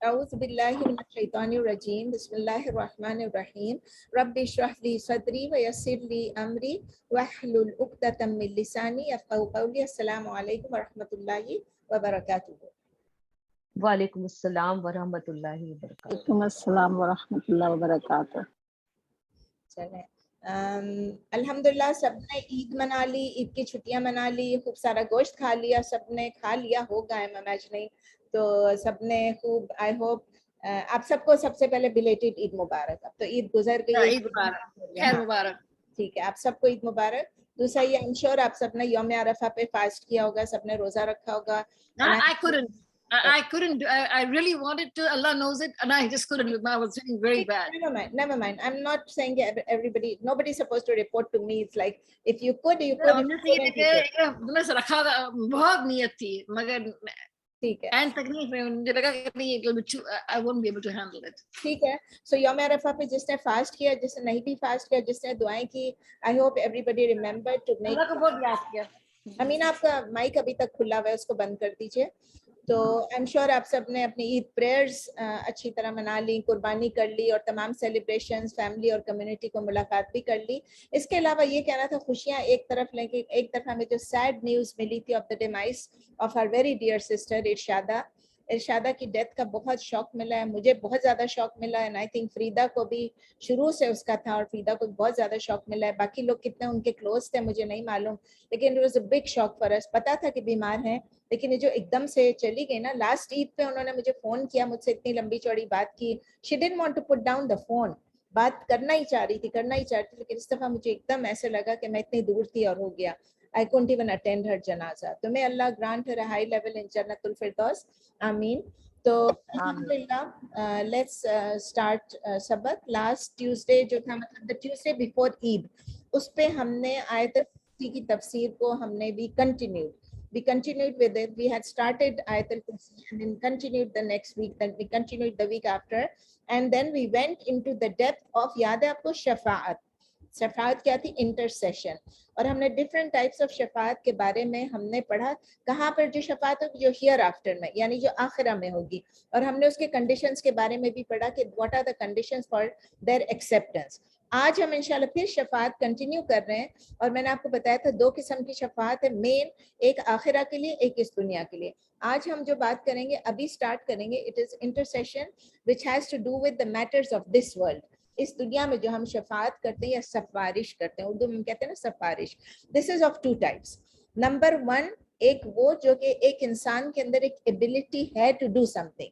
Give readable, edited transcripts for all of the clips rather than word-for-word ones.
اعوذ باللہ من الشیطان الرجیم بسم اللہ الرحمن الرحیم رب اشرح لی صدری ویسر لی امری واحلل عقدۃ من لسانی یفقہوا قولی. السلام علیکم ورحمۃ اللہ وبرکاتہ. وعلیکم السلام ورحمۃ اللہ وبرکاتہ. وعلیکم السلام ورحمۃ اللہ وبرکاتہ. چلیں الحمدللہ سب نے عید منا لی, عید کی چھٹیاں منا لی, خوب سارا گوشت کھا لیا, سب نے کھا لیا ہوگا ایم امیجننگ. تو سب نے خوب, آئی ہوپ آپ سب کو سب سے پہلے بلیٹڈ عید مبارک. اب تو عید گزر گئی, عید مبارک, خیر مبارک. ٹھیک ہے, آپ سب کو عید مبارک. دوسرا یہ ایم شور آپ سب نے یوم عرفہ پہ فاسٹ کیا ہوگا, سب نے روزہ رکھا ہوگا. I couldn't. I really wanted to. Allah knows it, and I just couldn't. I was feeling very bad. Never mind. I'm not saying everybody. Nobody's supposed to report to me. It's like if you could, you could. بس رکھا تھا, بہت نیت تھی, مگر ٹھیک ہے, and تک نہیں, مجھے لگا کہ نہیں, I won't be able to handle it. ٹھیک ہے. سو یوم عرفہ پہ جس نے فاسٹ کیا, جس نے نہیں بھی فاسٹ کیا, جس نے دعائیں کی, I hope everybody remember to make. اللہ کو بہت یاد کیا. امین آپ کا مائک ابھی تک کھلا ہوا ہے, اس کو بند کر دیجیے. تو آئی ایم شیور آپ سب نے اپنی عید پریئرز اچھی طرح منا لی, قربانی کر لی, اور تمام سیلیبریشنز فیملی اور کمیونٹی کو ملاقات بھی کر لی. اس کے علاوہ یہ کہنا تھا خوشیاں ایک طرف لیں کہ ایک طرف ہمیں جو سیڈ نیوز ملی تھی of the demise of our very dear sister Irshada کی ڈیتھ کا بہت شوق ملا ہے, مجھے بہت زیادہ شوق ملا ہے, اینڈ آئی تھنک فریدا کو بھی شروع سے اس کا تھا, اور فریدا کو بہت زیادہ شوق ملا ہے. باقی لوگ کتنے ان کے کلوز تھے مجھے نہیں معلوم, لیکن اٹ واز اے بگ شوق فار اس. پتا تھا کہ بیمار ہیں, لیکن یہ جو ایک دم سے چلی گئی نا, لاسٹ عید پہ انہوں نے مجھے فون کیا, مجھ سے اتنی لمبی چوڑی بات کی. She didn't want to put down the phone, بات کرنا ہی چاہ رہی تھی, لیکن اس دفعہ مجھے ایک دم ایسے لگا کہ میں اتنی دور تھی اور ہو گیا. I couldn't even attend her جنازہ. تو میں اللہ grant her a high level in جنت الفردوس, آمین. تو الحمدللہ لیٹس اسٹارٹ سبق. لاسٹ ٹیوزڈے جو تھا, مطلب the Tuesday before عید, اس پہ ہم نے آیت الکرسی کی تفسیر کو ہم نے بھی we continued with it. We had started Ayat al-Kursi and then continued the next week, then we continued the week after, and then we went into the depth of, yaad hai aapko, شفاعت کیا تھی, intercession. اور ہم نے different types of شفاعت کے بارے میں ہم نے پڑھا, کہاں پر جو شفاعت ہوگی, جو ہیئر آفٹر میں, یعنی جو آخرہ میں ہوگی. اور ہم نے اس کے کنڈیشنز کے بارے میں بھی پڑھا کہ what are the conditions for their acceptance. آج ہم انشاءاللہ پھر شفاعت کنٹینیو کر رہے ہیں, اور میں نے آپ کو بتایا تھا 2 قسم کی شفاعت ہے مین, ایک آخرہ کے لیے, ایک اس دنیا کے لیے. آج ہم جو بات کریں گے, ابھی سٹارٹ کریں گے, it is intercession which has to do with the matters of this world. اس دنیا میں جو ہم شفاعت کرتے ہیں یا سفارش کرتے ہیں, اردو میں کہتے ہیں نا سفارش. دس از آف 2 types. نمبر 1, ایک وہ جو کہ ایک انسان کے اندر ایک ایبلٹی ہے ٹو ڈو سم تھنگ.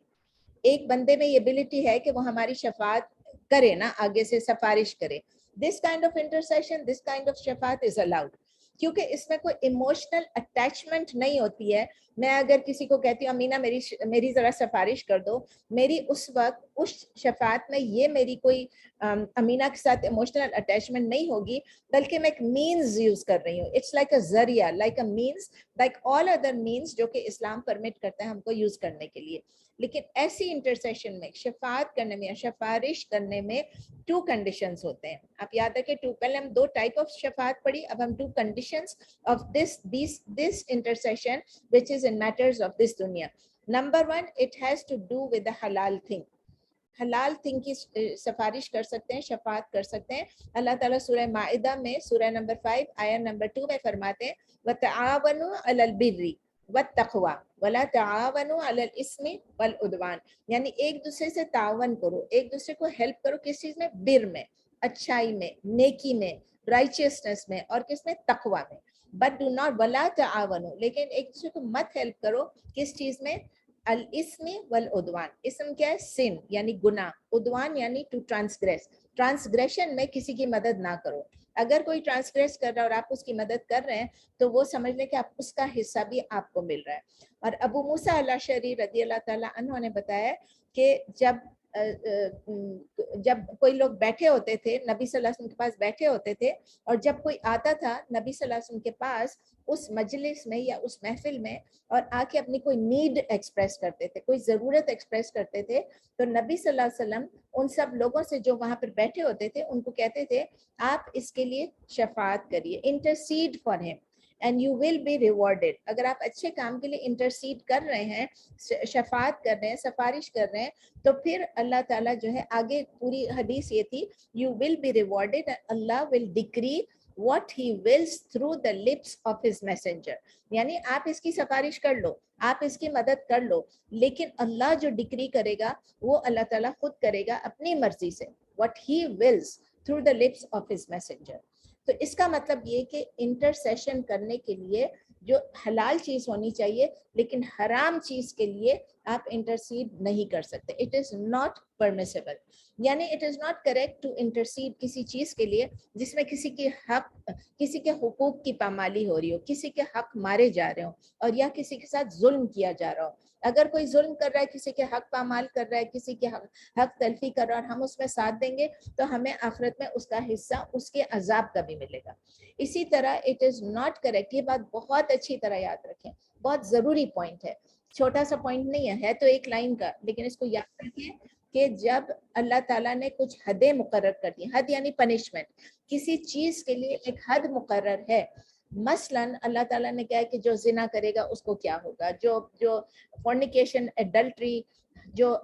ایک بندے میں یہ ایبلٹی ہے کہ وہ ہماری شفاعت کرے نا, آگے سے سفارش کرے. This kind of intercession, this kind of شفاعت از الاؤڈ, کیونکہ اس میں کوئی ایموشنل اٹیچمنٹ نہیں ہوتی ہے. میں اگر کسی کو کہتی ہوں امینہ میری ذرا سفارش کر دو, میری اس وقت اس شفاعت میں یہ میری کوئی امینہ کے ساتھ ایموشنل اٹیچمنٹ نہیں ہوگی, بلکہ میں ایک مینز یوز کر رہی ہوں. اٹس لائک اے ذریعہ, like a means, like all other means جو کہ اسلام پرمٹ کرتا ہے ہم کو یوز کرنے کے لیے. لیکن ایسی انٹرسیشن میں, شفاعت کرنے میں یا سفارش کرنے میں 2 کنڈیشنز ہوتے ہیں. آپ یاد رکھیں 2, پہلے ہم 2 ٹائپ آف شفاعت پڑھی, اب ہم 2 conditions of this intercession which is in matters of this dunya. Number 1, it has to do with the halal thing. حلال تھنگ کی سفارش کر سکتے ہیں, شفاعت کر سکتے ہیں. اللہ تعالیٰ سورہ مائدہ میں سورہ نمبر 5 آیت نمبر 2 میں فرماتے ہیں وَتَعَاوَنُوا عَلَى الْبِرِّ وَالتَّقْوَى وَلَا تَعَاوَنُوا عَلَى الْإِثْمِ وَالْعُدْوَانِ. یعنی ایک دوسرے سے تعاون کرو, ایک دوسرے کو ہیلپ کرو, کس چیز میں, بر میں, اچھائی میں, نیکی میں, رائچیسنس میں, اور کس میں, تقوی میں. بٹ ڈو ناٹ وَلَا تَعَاوَنُوا, لیکن ایک دوسرے کو مت ہیلپ کرو کس چیز میں, الاسم والعدوان. اسم کیا ہے, سن یعنی گناہ, عدوان یعنی ٹو ٹرانسگریس, ٹرانسگریشن میں کسی کی مدد نہ کرو. اگر کوئی ٹرانسگریس کر رہا ہے اور آپ اس کی مدد کر رہے ہیں تو وہ سمجھ لیں کہ آپ اس کا حصہ بھی آپ کو مل رہا ہے. اور ابو موسیٰ الاشعری رضی اللہ تعالیٰ عنہ نے بتایا کہ جب کوئی لوگ بیٹھے ہوتے تھے, نبی صلی اللہ علیہ وسلم کے پاس بیٹھے ہوتے تھے, اور جب کوئی آتا تھا نبی صلی اللہ علیہ وسلم کے پاس اس مجلس میں یا اس محفل میں, اور آ کے اپنی کوئی نیڈ ایکسپریس کرتے تھے, کوئی ضرورت ایکسپریس کرتے تھے, تو نبی صلی اللہ علیہ وسلم ان سب لوگوں سے جو وہاں پر بیٹھے ہوتے تھے ان کو کہتے تھے آپ اس کے لیے شفاعت کریے, انٹرسیڈ فار ہم. and you will be rewarded. اگر آپ اچھے کام کے لیے انٹرسیڈ کر رہے ہیں, شفاعت کر رہے ہیں, سفارش کر رہے ہیں, تو پھر اللہ تعالیٰ جو ہے آگے پوری حدیث یہ تھی, you will be rewarded and Allah will decree what he wills through the lips of his messenger. یعنی آپ اس کی سفارش کر لو, آپ اس کی مدد کر لو, لیکن اللہ جو ڈکری کرے گا وہ اللہ تعالیٰ خود کرے گا اپنی مرضی سے, what he wills through the lips of his messenger. تو اس کا مطلب یہ کہ انٹرسیشن کرنے کے لیے جو حلال چیز ہونی چاہیے, لیکن حرام چیز کے لیے آپ انٹرسیڈ نہیں کر سکتے. اٹ از ناٹ پرمیسیبل, یعنی it is not correct to intercede کسی چیز کے لیے جس میں کسی کے حق, کسی کے حقوق کی پامالی ہو رہی ہو, کسی کے حق مارے جا رہے ہوں, اور یا کسی کے ساتھ ظلم کیا جا رہا ہو. اگر کوئی ظلم کر رہا ہے, کسی کے حق پامال کر رہا ہے, کسی کے حق تلفی کر رہا ہے, اور ہم اس میں ساتھ دیں گے تو ہمیں آخرت میں اس کا حصہ اس کے عذاب کا بھی ملے گا. اسی طرح اٹ از ناٹ کریکٹ, یہ بات بہت اچھی طرح یاد رکھیں, بہت ضروری پوائنٹ ہے, چھوٹا سا پوائنٹ نہیں ہے تو ایک لائن کا, لیکن اس کو یاد رکھیں کہ جب اللہ تعالیٰ نے کچھ حدیں مقرر کر دی, حد یعنی پنشمنٹ, کسی چیز کے لیے ایک حد مقرر ہے. مثلاً اللہ تعالیٰ نے کہا کہ جو زنا کرے گا اس کو کیا ہوگا, جو فورنیکیشن, ایڈلٹری, جو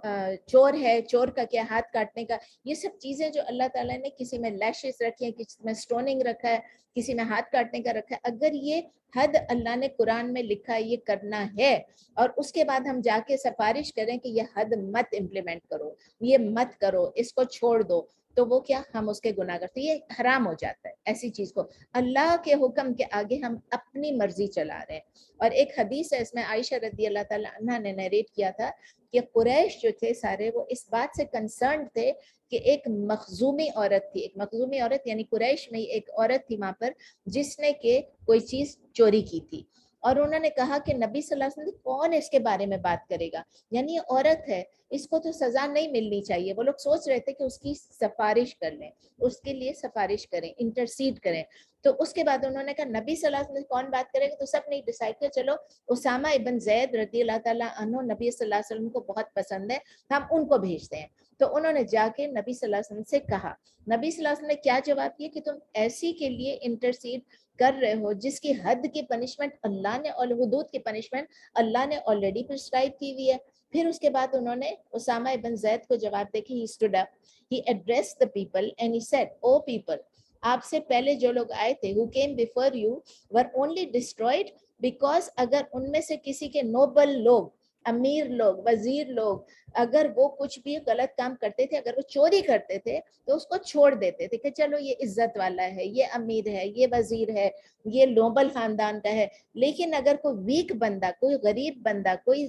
چور ہے چور کا کیا, ہاتھ کاٹنے کا, یہ سب چیزیں جو اللہ تعالیٰ نے کسی میں لیشز رکھی ہیں, کسی میں سٹوننگ رکھا ہے, کسی میں ہاتھ کاٹنے کا رکھا ہے, اگر یہ حد اللہ نے قرآن میں لکھا ہے یہ کرنا ہے, اور اس کے بعد ہم جا کے سفارش کریں کہ یہ حد مت امپلیمنٹ کرو, یہ مت کرو, اس کو چھوڑ دو, تو وہ کیا, ہم اس کے گناہ کرتے, یہ حرام ہو جاتا ہے. ایسی چیز کو اللہ کے حکم کے آگے ہم اپنی مرضی چلا رہے ہیں. اور ایک حدیث ہے, اس میں عائشہ رضی اللہ تعالیٰ عنہا نے نیریٹ کیا تھا کہ قریش جو تھے سارے, وہ اس بات سے کنسرنڈ تھے کہ ایک مخزومی عورت تھی, ایک مخزومی عورت یعنی قریش میں ایک عورت تھی وہاں پر جس نے کہ کوئی چیز چوری کی تھی, اور انہوں نے کہا کہ نبی صلی اللہ علیہ وسلم کون اس کے بارے میں بات کرے گا, یعنی یہ عورت ہے, اس کو تو سزا نہیں ملنی چاہیے. وہ لوگ سوچ رہے تھے کہ اس کی سفارش کر لیں, اس کے لیے سفارش کریں, انٹرسیڈ کریں. تو اس کے بعد انہوں نے کہا نبی صلی اللہ علیہ وسلم کون بات کرے گا, تو سب نے ڈیسائیڈ کیا چلو اسامہ ابن زید رضی اللہ تعالیٰ عنہ نبی صلی اللہ علیہ وسلم کو بہت پسند ہے, ہم ان کو بھیجتے ہیں. تو انہوں نے جا کے نبی صلی اللہ علیہ وسلم سے کہا, نبی صلی اللہ علیہ وسلم نے کیا جواب دیا کہ تم ایسی کے لیے انٹرسیڈ کر رہے ہو جس کی حد کی پنشمنٹ اللہ نے, اور حدود کی پنشمنٹ اللہ نے آلریڈی پرسکرائب کی ہوئی ہے. پھر اس کے بعد انہوں نے اسامہ ابن زید کو جواب دے کہ he stood up, he addressed the people and he said, "O people, آپ سے پہلے جو لوگ آئے تھے who came before you were only destroyed because اگر ان میں سے کسی کے نوبل لوگ, امیر لوگ, وزیر لوگ, اگر وہ کچھ بھی غلط کام کرتے تھے, اگر وہ چوری کرتے تھے تو اس کو چھوڑ دیتے تھے کہ چلو یہ عزت والا ہے, یہ امیر ہے, یہ وزیر ہے, یہ نوبل خاندان کا ہے. لیکن اگر کوئی ویک بندہ, کوئی غریب بندہ, کوئی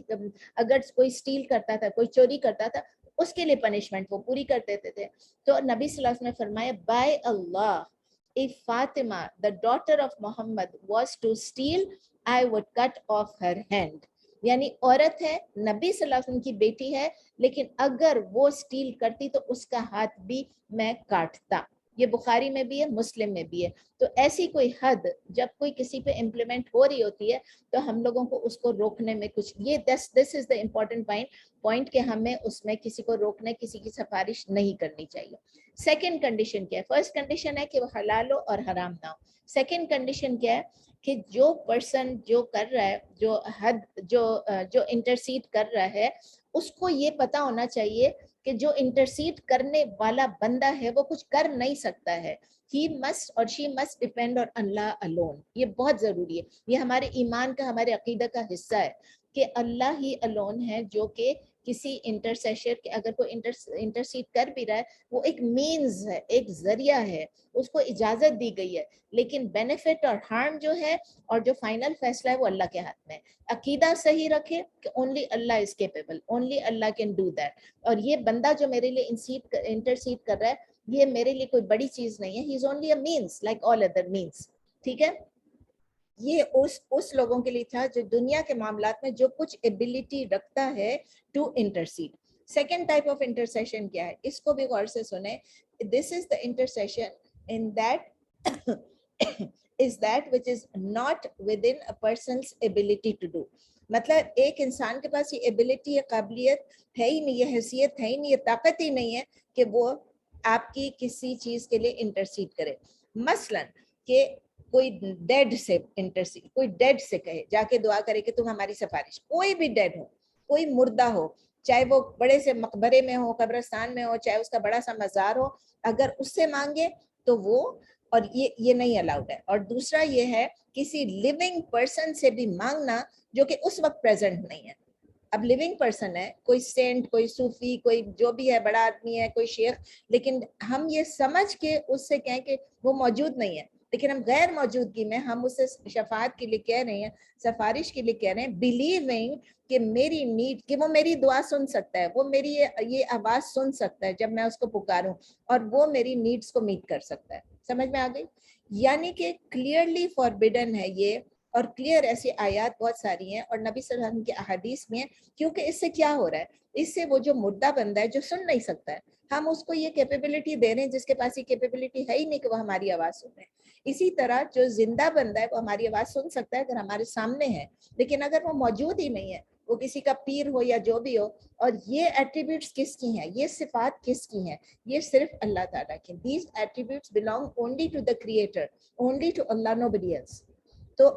اگر کوئی اسٹیل کرتا تھا, کوئی چوری کرتا تھا, اس کے لیے پنشمنٹ وہ پوری کر دیتے تھے. تو نبی صلی اللہ علیہ وسلم نے فرمایا, by Allah, if Fatima, the daughter of Muhammad, was to steal, I would cut off her hand. یعنی عورت ہے, نبی صلی اللہ علیہ وسلم کی بیٹی ہے, لیکن اگر وہ اسٹیل کرتی تو اس کا ہاتھ بھی میں کاٹتا. یہ بخاری میں بھی ہے, مسلم میں بھی ہے. تو ایسی کوئی حد جب کوئی کسی پہ امپلیمنٹ ہو رہی ہوتی ہے تو ہم لوگوں کو اس کو روکنے میں کچھ, یہ دس از دا امپورٹنٹ پوائنٹ کہ ہمیں اس میں کسی کو روکنے, کسی کی سفارش نہیں کرنی چاہیے. سیکنڈ کنڈیشن کیا ہے, فرسٹ کنڈیشن ہے کہ وہ حلال ہو اور حرام نہ ہو. سیکنڈ کنڈیشن کیا ہے کہ جو پرسن جو کر رہا ہے, جو حد جو انٹرسیڈ کر رہا ہے, اس کو یہ پتا ہونا چاہیے کہ جو انٹرسیڈ کرنے والا بندہ ہے وہ کچھ کر نہیں سکتا ہے. He must or she must depend on Allah alone. یہ بہت ضروری ہے, یہ ہمارے ایمان کا, ہمارے عقیدہ کا حصہ ہے کہ اللہ ہی alone ہے جو کہ کسی انٹرسیشر کے, اگر کوئی انٹرسیڈ کر بھی رہا ہے, وہ ایک مینز ہے, ایک ذریعہ ہے, اس کو اجازت دی گئی ہے, لیکن بینیفٹ اور ہارم جو ہے اور جو فائنل فیصلہ ہے وہ اللہ کے ہاتھ میں. عقیدہ صحیح رکھے کہ only Allah is capable, only Allah can do that, اور یہ بندہ جو میرے لیے انٹرسیڈ کر رہا ہے یہ میرے لیے کوئی بڑی چیز نہیں ہے, he is only a means like all other men's. ٹھیک ہے, یہ اس لوگوں کے لیے تھا جو دنیا کے معاملات میں جو کچھ ایبلٹی رکھتا ہے to intercede. Second type of intercession کیا ہے, اس کو بھی غور سے سنیں. This is the intercession in that is that which is not within a person's ability to do. مطلب ایک انسان کے پاس یہ ایبلٹی, یہ قابلیت ہے ہی نہیں, یہ حیثیت ہے ہی نہیں, یہ طاقت ہی نہیں ہے کہ وہ آپ کی کسی چیز کے لیے انٹرسیڈ کرے. مثلا کہ کوئی ڈیڈ سے انٹرسیڈ، کوئی ڈیڈ سے کہے جا کے دعا کرے کہ تم ہماری سفارش، کوئی بھی ڈیڈ ہو، کوئی مردہ ہو، چاہے وہ بڑے سے مقبرے میں ہو، قبرستان میں ہو، چاہے اس کا بڑا سا مزار ہو، اگر اس سے مانگے تو وہ، اور یہ نہیں الاؤڈ ہے. اور دوسرا یہ ہے کسی لیونگ پرسن سے بھی مانگنا جو کہ اس وقت پریزنٹ نہیں ہے. اب لیونگ پرسن ہے، کوئی سینٹ، کوئی صوفی، کوئی جو بھی ہے، بڑا آدمی ہے، کوئی شیخ، لیکن ہم یہ سمجھ کے اس سے کہیں کہ وہ موجود نہیں ہے، لیکن ہم غیر موجودگی میں ہم اسے شفاعت کے لیے کہہ رہے ہیں، سفارش کے لیے کہہ رہے ہیں، بلیونگ کہ میری نیڈ، کہ وہ میری دعا سن سکتا ہے، وہ میری یہ آواز سن سکتا ہے جب میں اس کو پکاروں، اور وہ میری نیڈز کو میٹ کر سکتا ہے. سمجھ میں آ گئی؟ یعنی کہ کلیئرلی فاربیڈن ہے یہ، اور کلیئر ایسی آیات بہت ساری ہیں اور نبی صلی اللہ علیہ وسلم کی احادیث میں ہیں. کیونکہ اس سے کیا ہو رہا ہے، اس سے وہ جو مردہ بندہ ہے جو سن نہیں سکتا ہے، ہم اس کو یہ کیپیبلٹی دے رہے ہیں جس کے پاس یہ کیپیبلٹی ہے ہی نہیں کہ وہ ہماری آواز سن رہے ہیں. اسی طرح جو زندہ بندہ ہے وہ ہماری آواز سن سکتا ہے اگر ہمارے سامنے ہے، لیکن اگر وہ موجود ہی نہیں ہے، وہ کسی کا پیر ہو یا جو بھی ہو. اور یہ ایٹریبیوٹس کس کی ہیں، یہ صفات کس کی ہیں؟ یہ صرف اللہ تعالیٰ کی. These attributes belong only to the creator, only to Allah, nobody else. تو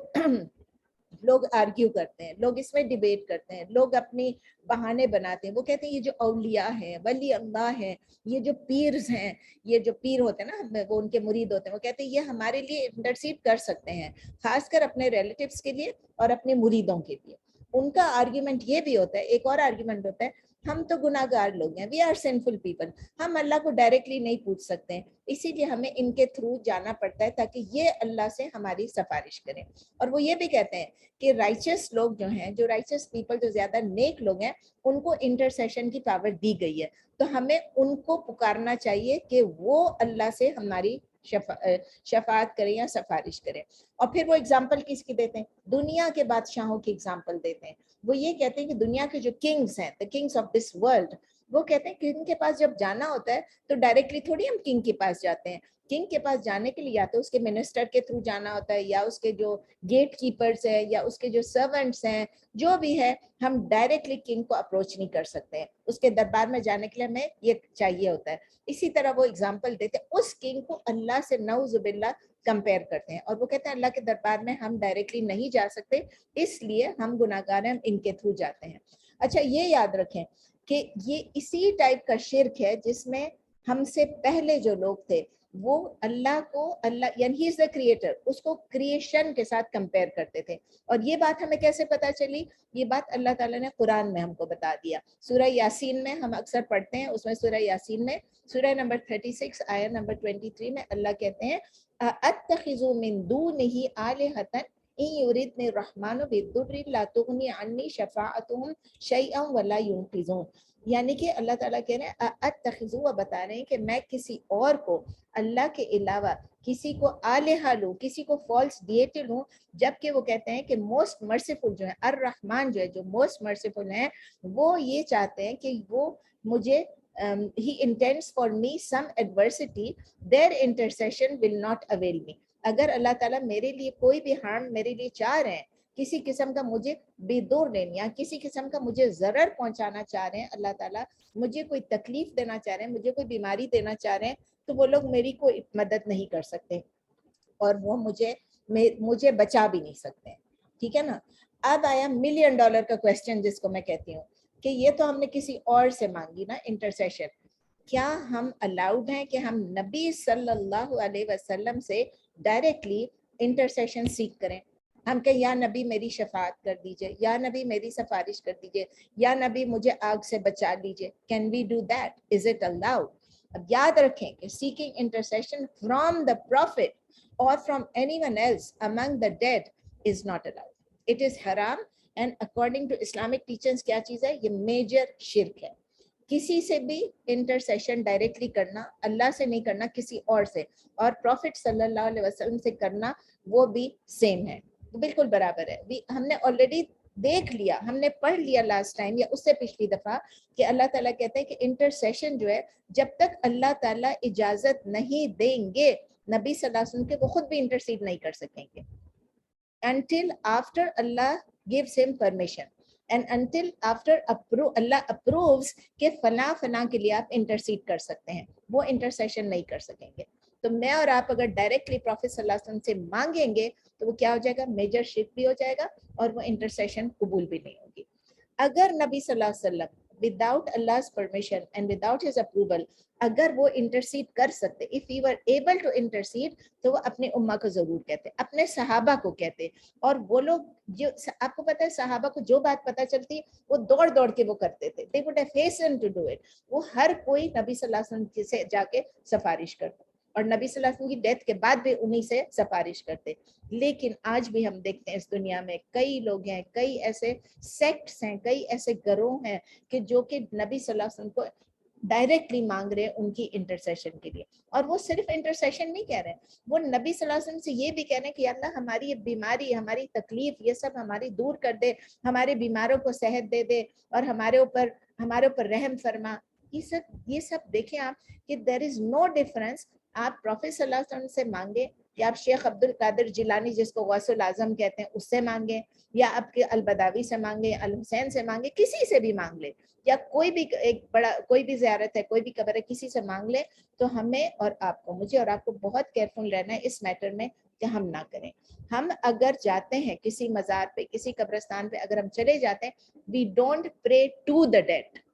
لوگ آرگیو کرتے ہیں، لوگ اس میں ڈیبیٹ کرتے ہیں، لوگ اپنی بہانے بناتے ہیں. وہ کہتے ہیں یہ جو اولیاء ہیں، ولی اللہ ہیں، یہ جو پیرز ہیں، یہ جو پیر ہوتے ہیں نا، وہ ان کے مرید ہوتے ہیں، وہ کہتے ہیں یہ ہمارے لیے انٹرسیڈ کر سکتے ہیں، خاص کر اپنے ریلیٹیوز کے لیے اور اپنے مریدوں کے لیے. ان کا آرگیومنٹ یہ بھی ہوتا ہے، ایک اور آرگیومنٹ ہوتا ہے، ہم تو گناہ گار لوگ ہیں، وی آر سنفل پیپل، ہم اللہ کو ڈائریکٹلی نہیں پوچھ سکتے ہیں، اسی لیے ہمیں ان کے تھرو جانا پڑتا ہے تاکہ یہ اللہ سے ہماری سفارش کریں. اور وہ یہ بھی کہتے ہیں کہ رائچس لوگ جو ہیں، جو رائچس پیپل، جو زیادہ نیک لوگ ہیں، ان کو انٹرسیشن کی پاور دی گئی ہے، تو ہمیں ان کو پکارنا چاہیے کہ وہ اللہ سے ہماری شفاعت کریں یا سفارش کریں. اور پھر وہ اگزامپل کس کی دیتے ہیں؟ دنیا کے بادشاہوں کی اگزامپل دیتے ہیں. وہ یہ کہتے ہیں کہ دنیا کے جو کنگز ہیں، the kings of this world، وہ کہتے ہیں کہ ان کے پاس جب جانا ہوتا ہے تو ڈائریکٹلی تھوڑی ہم کنگ کے پاس جاتے ہیں. کنگ کے پاس جانے کے لیے یا تو اس کے منسٹر کے تھرو جانا ہوتا ہے، یا اس کے جو گیٹ کیپرز ہیں، یا اس کے جو سرونٹس ہیں، جو بھی ہے، ہم ڈائریکٹلی کنگ کو اپروچ نہیں کر سکتے ہیں. اس کے دربار میں جانے کے لیے ہمیں یہ چاہیے ہوتا ہے. اسی طرح وہ اگزامپل دیتے ہیں، اس کنگ کو اللہ سے نعوذ باللہ کمپیئر کرتے ہیں، اور وہ کہتے ہیں اللہ کے دربار میں ہم ڈائریکٹلی نہیں جا سکتے، اس لیے ہم گناہ گار ہیں، ہم ان کے تھرو جاتے ہیں. اچھا یہ یاد رکھیں کہ یہ اسی ٹائپ کا شرک ہے جس میں ہم سے پہلے جو لوگ تھے وہ اللہ کو، اللہ یعنی ہی از دا کریٹر، اس کو کریشن کے ساتھ کمپیئر کرتے تھے. اور یہ بات ہمیں کیسے پتہ چلی؟ یہ بات اللہ تعالیٰ نے قرآن میں ہم کو بتا دیا. سورہ یاسین میں ہم اکثر پڑھتے ہیں، اس میں سورہ یاسین میں سورہ نمبر 36 آیت نمبر 23 میں اللہ کہتے ہیں اتخذوا من دونہ آلہۃ ان یردنی الرحمن بضر لا تغنی عنی شفاعتہم شیئا ولا ینقذون. یعنی کہ اللہ تعالیٰ کہہ رہے ہیں اتخذوا، بتا رہے ہیں کہ میں کسی اور کو اللہ کے علاوہ کسی کو آلہہ لوں، کسی کو فالس ڈیٹی لوں، جبکہ وہ کہتے ہیں کہ موسٹ مرسیفل جو ہے الرحمن، جو ہے جو موسٹ مرسیفل ہیں، وہ یہ چاہتے ہیں کہ وہ مجھے he intends for me some adversity, their intercession will not avail me. اگر اللہ تعالیٰ میرے لیے کوئی بھی ہارم میرے لیے چاہ رہے ہیں، کسی قسم کا مجھے بے دور لینا یا کسی قسم کا مجھے ضرر پہنچانا چاہ رہے ہیں، اللہ تعالیٰ مجھے کوئی تکلیف دینا چاہ رہے ہیں، مجھے کوئی بیماری دینا چاہ رہے ہیں، تو وہ لوگ میری کوئی مدد نہیں کر سکتے اور وہ مجھے بچا بھی نہیں سکتے. ٹھیک ہے نا؟ اب آیا $1 ملین کا کویسچن جس کو میں کہتی ہوں کہ یہ تو ہم نے کسی اور سے مانگی نا انٹرسیشن، کیا ہم الاؤڈ ہیں کہ ہم نبی صلی اللہ علیہ وسلم سے ڈائریکٹلی انٹرسیشن سیکھ کریں؟ ہم کہ یا نبی میری شفاعت کر دیجئے، یا نبی میری سفارش کر دیجئے، یا نبی مجھے آگ سے بچا لیجئے. Can we do that? Is it allowed? اب یاد رکھیں کہ seeking intercession from the prophet or from anyone else among the dead is not allowed. It is haram, and according to Islamic teachings کیا چیز ہے؟ یہ میجر شرک ہے. کسی سے بھی انٹرسیشن ڈائریکٹلی کرنا، اللہ سے نہیں کرنا، کسی اور سے، اور پروفٹ صلی اللہ علیہ وسلم سے کرنا وہ بھی سیم ہے، بالکل برابر ہے. ہم نے آلریڈی دیکھ لیا، ہم نے پڑھ لیا لاسٹ ٹائم یا اس سے پچھلی دفعہ کہ اللہ تعالیٰ کہتے ہیں کہ انٹرسیشن جو ہے جب تک اللہ تعالیٰ اجازت نہیں دیں گے نبی صلی اللہ علیہ وسلم کے، وہ خود بھی انٹرسیڈ نہیں کر سکیں گے until after Allah gives him permission and until after Allah approves کہ فلاں کے لیے آپ انٹرسیڈ کر سکتے ہیں، وہ انٹرسیشن نہیں کر سکیں گے. تو میں اور آپ اگر ڈائریکٹلی پروفیٹ صلی اللہ علیہ وسلم سے مانگیں گے تو وہ کیا ہو جائے گا, میجر شرک بھی ہو جائے گا اور وہ انٹرسیشن قبول بھی نہیں ہوگی. اگر نبی صلی اللہ علیہ وسلم without Allah's permission and without his approval اگر وہ انٹرسیڈ کر سکتے, if he were able to intercede, تو وہ اپنی امہ کو ضرور کہتے, اپنے صحابہ کو کہتے. اور وہ لوگ جو آپ کو پتہ ہے صحابہ کو جو بات پتہ چلتی وہ دوڑ دوڑ کے وہ کرتے تھے. they would have hastened to do it. وہ ہر کوئی نبی صلی اللہ علیہ وسلم سے جا کے سفارش کرتا اور نبی صلی اللہ علیہ وسلم کی ڈیتھ کے بعد بھی انہی سے سفارش کرتے. لیکن آج بھی ہم دیکھتے ہیں اس دنیا میں کئی لوگ ہیں, کئی ایسے سیکٹس ہیں, کئی ایسے گروہ ہیں کہ جو کہ نبی صلی اللہ علیہ وسلم کو ڈائریکٹلی مانگ رہے ہیں ان کی انٹرسیشن کے لیے. اور وہ صرف انٹرسیشن نہیں کہہ رہے ہیں, وہ نبی صلی اللہ علیہ وسلم سے یہ بھی کہہ رہے ہیں کہ اللہ ہماری یہ بیماری, ہماری تکلیف, یہ سب ہماری دور کر دے, ہمارے بیماروں کو صحت دے دے اور ہمارے اوپر رحم فرما. یہ سب دیکھیں آپ کہ دیر از نو ڈفرنس. آپ پروفیٹ صلی اللہ علیہ وسلم سے مانگے یا آپ شیخ عبد القادر جیلانی جس کو غوث الاعظم کہتے ہیں اس سے مانگیں, یا آپ کے البداوی سے مانگے, الحسین سے مانگے, کسی سے بھی مانگ لے, یا کوئی بھی ایک بڑا کوئی بھی زیارت ہے, کوئی بھی قبر ہے, کسی سے مانگ لے, تو ہمیں اور آپ کو, مجھے اور آپ کو بہت کیئرفل رہنا ہے اس میٹر میں کہ ہم نہ کریں. ہم اگر جاتے ہیں کسی مزار پہ, کسی قبرستان پہ اگر ہم چلے جاتے ہیں, we don't pray to the dead,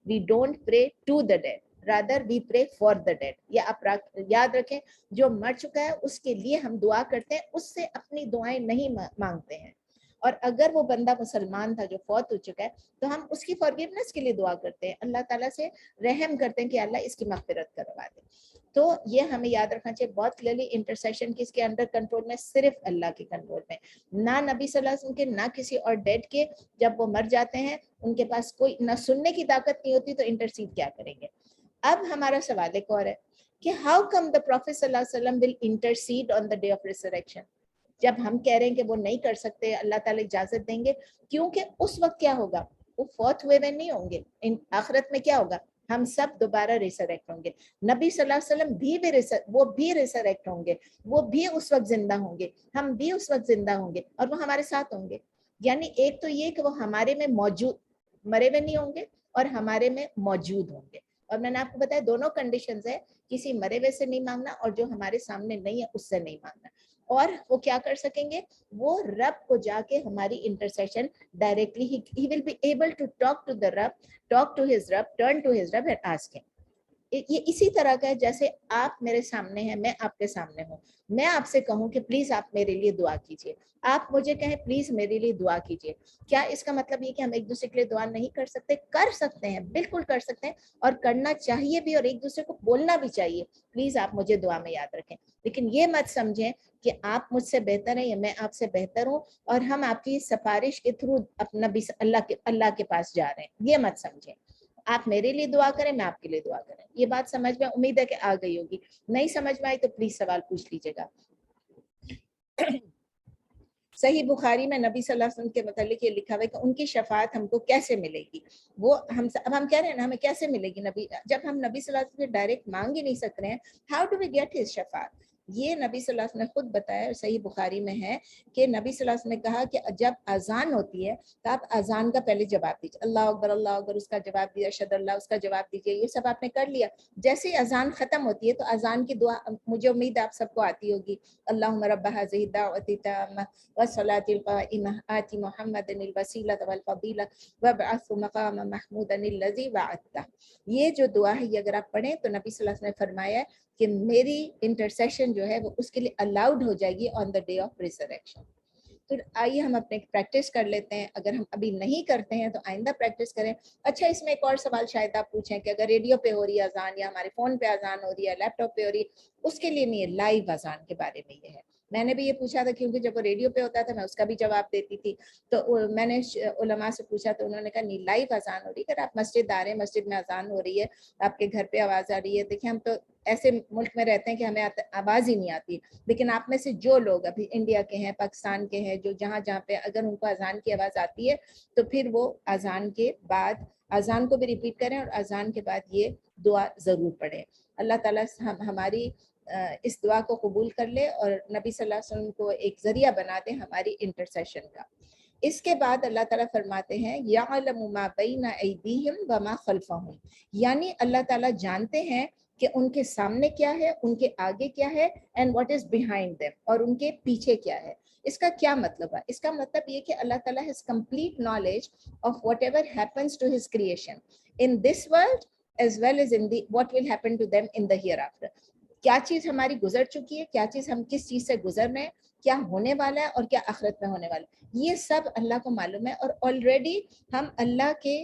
we don't pray to the dead, rather we pray for the dead. یا آپ یاد رکھیں, جو مر چکا ہے اس کے لیے ہم دعا کرتے ہیں, اس سے اپنی دعائیں نہیں مانگتے ہیں. اور اگر وہ بندہ مسلمان تھا جو فوت ہو چکا ہے تو ہم اس کی فارگیونیس کے لیے دعا کرتے ہیں, اللہ تعالیٰ سے رحم کرتے ہیں کہ اللہ اس کی مغفرت کروا دے. تو یہ ہمیں یاد رکھنا چاہیے بہت کلیئرلی, انٹرسیشن کس کے انڈر کنٹرول میں, صرف اللہ کے کنٹرول میں, نہ نبی صلی اللہ علیہ وسلم کے, نہ کسی اور ڈیڈ کے. جب وہ مر جاتے ہیں ان کے پاس کوئی نہ سننے کی طاقت نہیں ہوتی تو انٹرسیڈ کیا کریں گے. اب ہمارا سوال ایک اور ہے کہ ہاؤ کم دا پروفیٹ صلی اللہ علیہ وسلم will intercede on the day of resurrection. جب ہم کہہ رہے ہیں کہ وہ نہیں کر سکتے, اللہ تعالیٰ اجازت دیں گے, کیونکہ اس وقت کیا ہوگا, وہ فوت ہوئے نہیں ہوں گے. آخرت میں کیا ہوگا, ہم سب دوبارہ ریسریکٹ ہوں گے. نبی صلی اللہ علیہ وسلم وہ بھی ریسریکٹ ہوں گے, وہ بھی اس وقت زندہ ہوں گے, ہم بھی اس وقت زندہ ہوں گے اور وہ ہمارے ساتھ ہوں گے. یعنی ایک تو یہ کہ وہ ہمارے میں موجود, مرے ہوئے نہیں ہوں گے اور ہمارے میں موجود ہوں گے. اور میں نے آپ کو بتایا دونوں کنڈیشنز ہے, کسی مرے ہوئے سے نہیں مانگنا اور جو ہمارے سامنے نہیں ہے اس سے نہیں مانگنا. اور وہ کیا کر سکیں گے, وہ رب کو جا کے ہماری intercession directly, he will be able to talk to the Rabb, talk to his Rabb, turn to his Rabb and ask him. یہ اسی طرح کا ہے جیسے آپ میرے سامنے ہیں, میں آپ کے سامنے ہوں, میں آپ سے کہوں کہ پلیز آپ میرے لیے دعا کیجیے, آپ مجھے کہیں پلیز میرے لیے دعا کیجیے. کیا اس کا مطلب یہ کہ ہم ایک دوسرے کے لیے دعا نہیں کر سکتے؟ کر سکتے ہیں, بالکل کر سکتے ہیں, اور کرنا چاہیے بھی, اور ایک دوسرے کو بولنا بھی چاہیے پلیز آپ مجھے دعا میں یاد رکھیں. لیکن یہ مت سمجھیں کہ آپ مجھ سے بہتر ہیں یا میں آپ سے بہتر ہوں اور ہم آپ کی سفارش کے تھرو اپنا اللہ کے پاس جا رہے ہیں, یہ مت سمجھیں. آپ میرے لیے دعا کریں, میں آپ کے لیے دعا کریں. یہ بات سمجھ میں امید ہے کہ آ گئی ہوگی. نہیں سمجھ میں آئی تو پلیز سوال پوچھ لیجیے گا. صحیح بخاری میں نبی صلی اللہ علیہ وسلم کے متعلق یہ لکھا ہوا ہے کہ ان کی شفاعت ہم کو کیسے ملے گی. وہ اب ہم کہہ رہے ہیں نا ہمیں کیسے ملے گی نبی, جب ہم نبی صلی اللہ علیہ وسلم سے ڈائریکٹ مانگ ہی نہیں سک رہے ہیں, how do we get his شفاعت. یہ نبی صلی اللہ علیہ وسلم نے خود بتایا, اور صحیح بخاری میں ہے کہ نبی صلی اللہ علیہ وسلم نے کہا کہ جب اذان ہوتی ہے تو آپ اذان کا پہلے جواب دیجیے, اللہ اکبر اللہ اکبر, اس کا جواب دیا, اشہد اللہ, اس کا جواب دیجیے. یہ سب آپ نے کر لیا. جیسے ہی اذان ختم ہوتی ہے تو اذان کی دعا مجھے امید آپ سب کو آتی ہوگی, اللہم رب هذه الدعوة التامة والصلاة القائمة آت محمد الوسیلة والفضیلة وابعثه مقاما محمودا الذی وعدته. یہ جو دعا ہے یہ اگر آپ پڑھیں تو نبی صلی اللہ علیہ وسلم نے فرمایا ہے کہ میری انٹرسیشن جو ہے وہ اس کے لیے الاؤڈ ہو جائے گی آن دا ڈے آف ریسریکشن. تو آئیے ہم اپنے پریکٹس کر لیتے ہیں, اگر ہم ابھی نہیں کرتے ہیں تو آئندہ پریکٹس کریں. اچھا, اس میں ایک اور سوال شاید آپ پوچھیں کہ اگر ریڈیو پہ ہو رہی ہے اذان, یا ہمارے فون پہ اذان ہو رہی ہے, لیپ ٹاپ پہ ہو رہی ہے, اس کے لیے نہیں ہے, لائیو اذان کے بارے میں یہ ہے. میں نے بھی یہ پوچھا تھا کیونکہ جب وہ ریڈیو پہ ہوتا تھا میں اس کا بھی جواب دیتی تھی, تو میں نے علماء سے پوچھا تو انہوں نے کہا نہیں, لائیو اذان ہو رہی ہے. اگر آپ مسجد آ رہے ہیں, مسجد میں اذان ہو رہی ہے, آپ کے گھر پہ آواز آ رہی ہے. دیکھیں ہم تو ایسے ملک میں رہتے ہیں کہ ہمیں آواز ہی نہیں آتی, لیکن آپ میں سے جو لوگ ابھی انڈیا کے ہیں, پاکستان کے ہیں, جو جہاں پہ اگر ان کو اذان کی آواز آتی ہے تو پھر وہ اذان کے بعد اذان کو بھی ریپیٹ کریں اور اذان کے بعد یہ دعا ضرور پڑھیں. اللہ تعالیٰ ہماری اس دعا کو قبول کر لے اور نبی صلی اللہ علیہ وسلم کو ایک ذریعہ بنا دے ہماری انٹرسیشن کا. اس کے بعد اللہ تعالیٰ فرماتے ہیں یعلم ما بین ایدیہم وما خلفہم, یعنی اللہ تعالیٰ جانتے ہیں کہ ان کے سامنے کیا ہے, ان کے آگے کیا ہے, and what is behind them, اور ان کے پیچھے کیا ہے. اس کا کیا مطلب ہے؟ اس کا مطلب یہ کہ اللہ تعالیٰ has complete knowledge of whatever happens to his creation in this world as well as in the what will happen to them in the hereafter. کیا چیز ہماری گزر چکی ہے, کیا چیز ہم کس چیز سے گزر رہے ہیں, کیا ہونے والا ہے اور کیا آخرت میں ہونے والا ہے, یہ سب اللہ کو معلوم ہے. اور آلریڈی ہم اللہ کے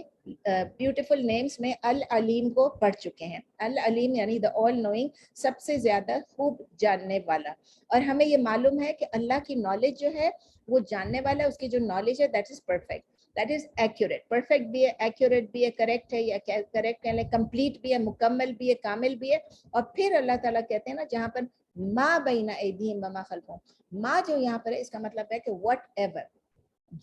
بیوٹیفل نیمز میں العلیم کو پڑھ چکے ہیں. العلیم یعنی دا آل نوئنگ, سب سے زیادہ خوب جاننے والا. اور ہمیں یہ معلوم ہے کہ اللہ کی نالج جو ہے وہ جاننے والا ہے, اس کی جو نالج ہے that is perfect, that is accurate. Perfect بھی ہے, ایکوریٹ بھی ہے, کریکٹ ہے, یا کریکٹ کہہ لیں کمپلیٹ بھی ہے, مکمل بھی ہے, کامل بھی ہے. اور پھر اللہ تعالیٰ کہتے ہیں نا جہاں پر ما بین ایدیہم وما خلفہم, ما جو یہاں پر ہے اس کا مطلب ہے کہ واٹ ایور,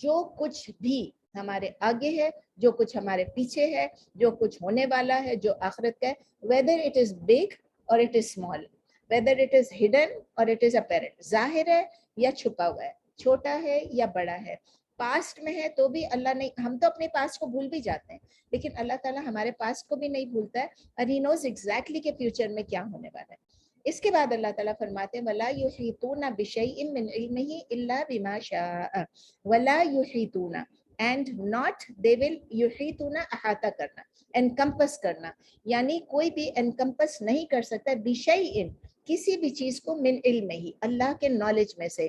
جو کچھ بھی ہمارے آگے ہے, جو کچھ ہمارے پیچھے ہے, جو کچھ ہونے والا ہے, جو آخرت کا ہے, whether it is big or it is small, whether it is hidden or it is apparent, ظاہر ہے یا چھپا ہوا ہے, چھوٹا ہے یا بڑا ہے, پاسٹ میں ہے تو بھی اللہ نے, ہم تو اپنے پاسٹ کو بھول بھی جاتے ہیں لیکن اللہ تعالیٰ ہمارے پاسٹ کو بھی نہیں بھولتا ہے, اور ہی نوز ایگزیکٹلی کہ فیوچر میں کیا ہونے والا ہے. اس کے بعد اللہ تعالیٰ فرماتے ہیں وَلَا يُحِيطُونَ بِشَيْءٍ مِّنْ عِلْمِهِ إِلَّا بِمَا شَاءَ وَلَا يُحِيطُونَ, and not they will يُحِيطُونَ احاطہ کرنا, encompass کرنا, یعنی کوئی بھی encompass نہیں کر سکتا بِشَيْءٍ کسی بھی چیز کو من علم ہی, اللہ کے نالج میں سے,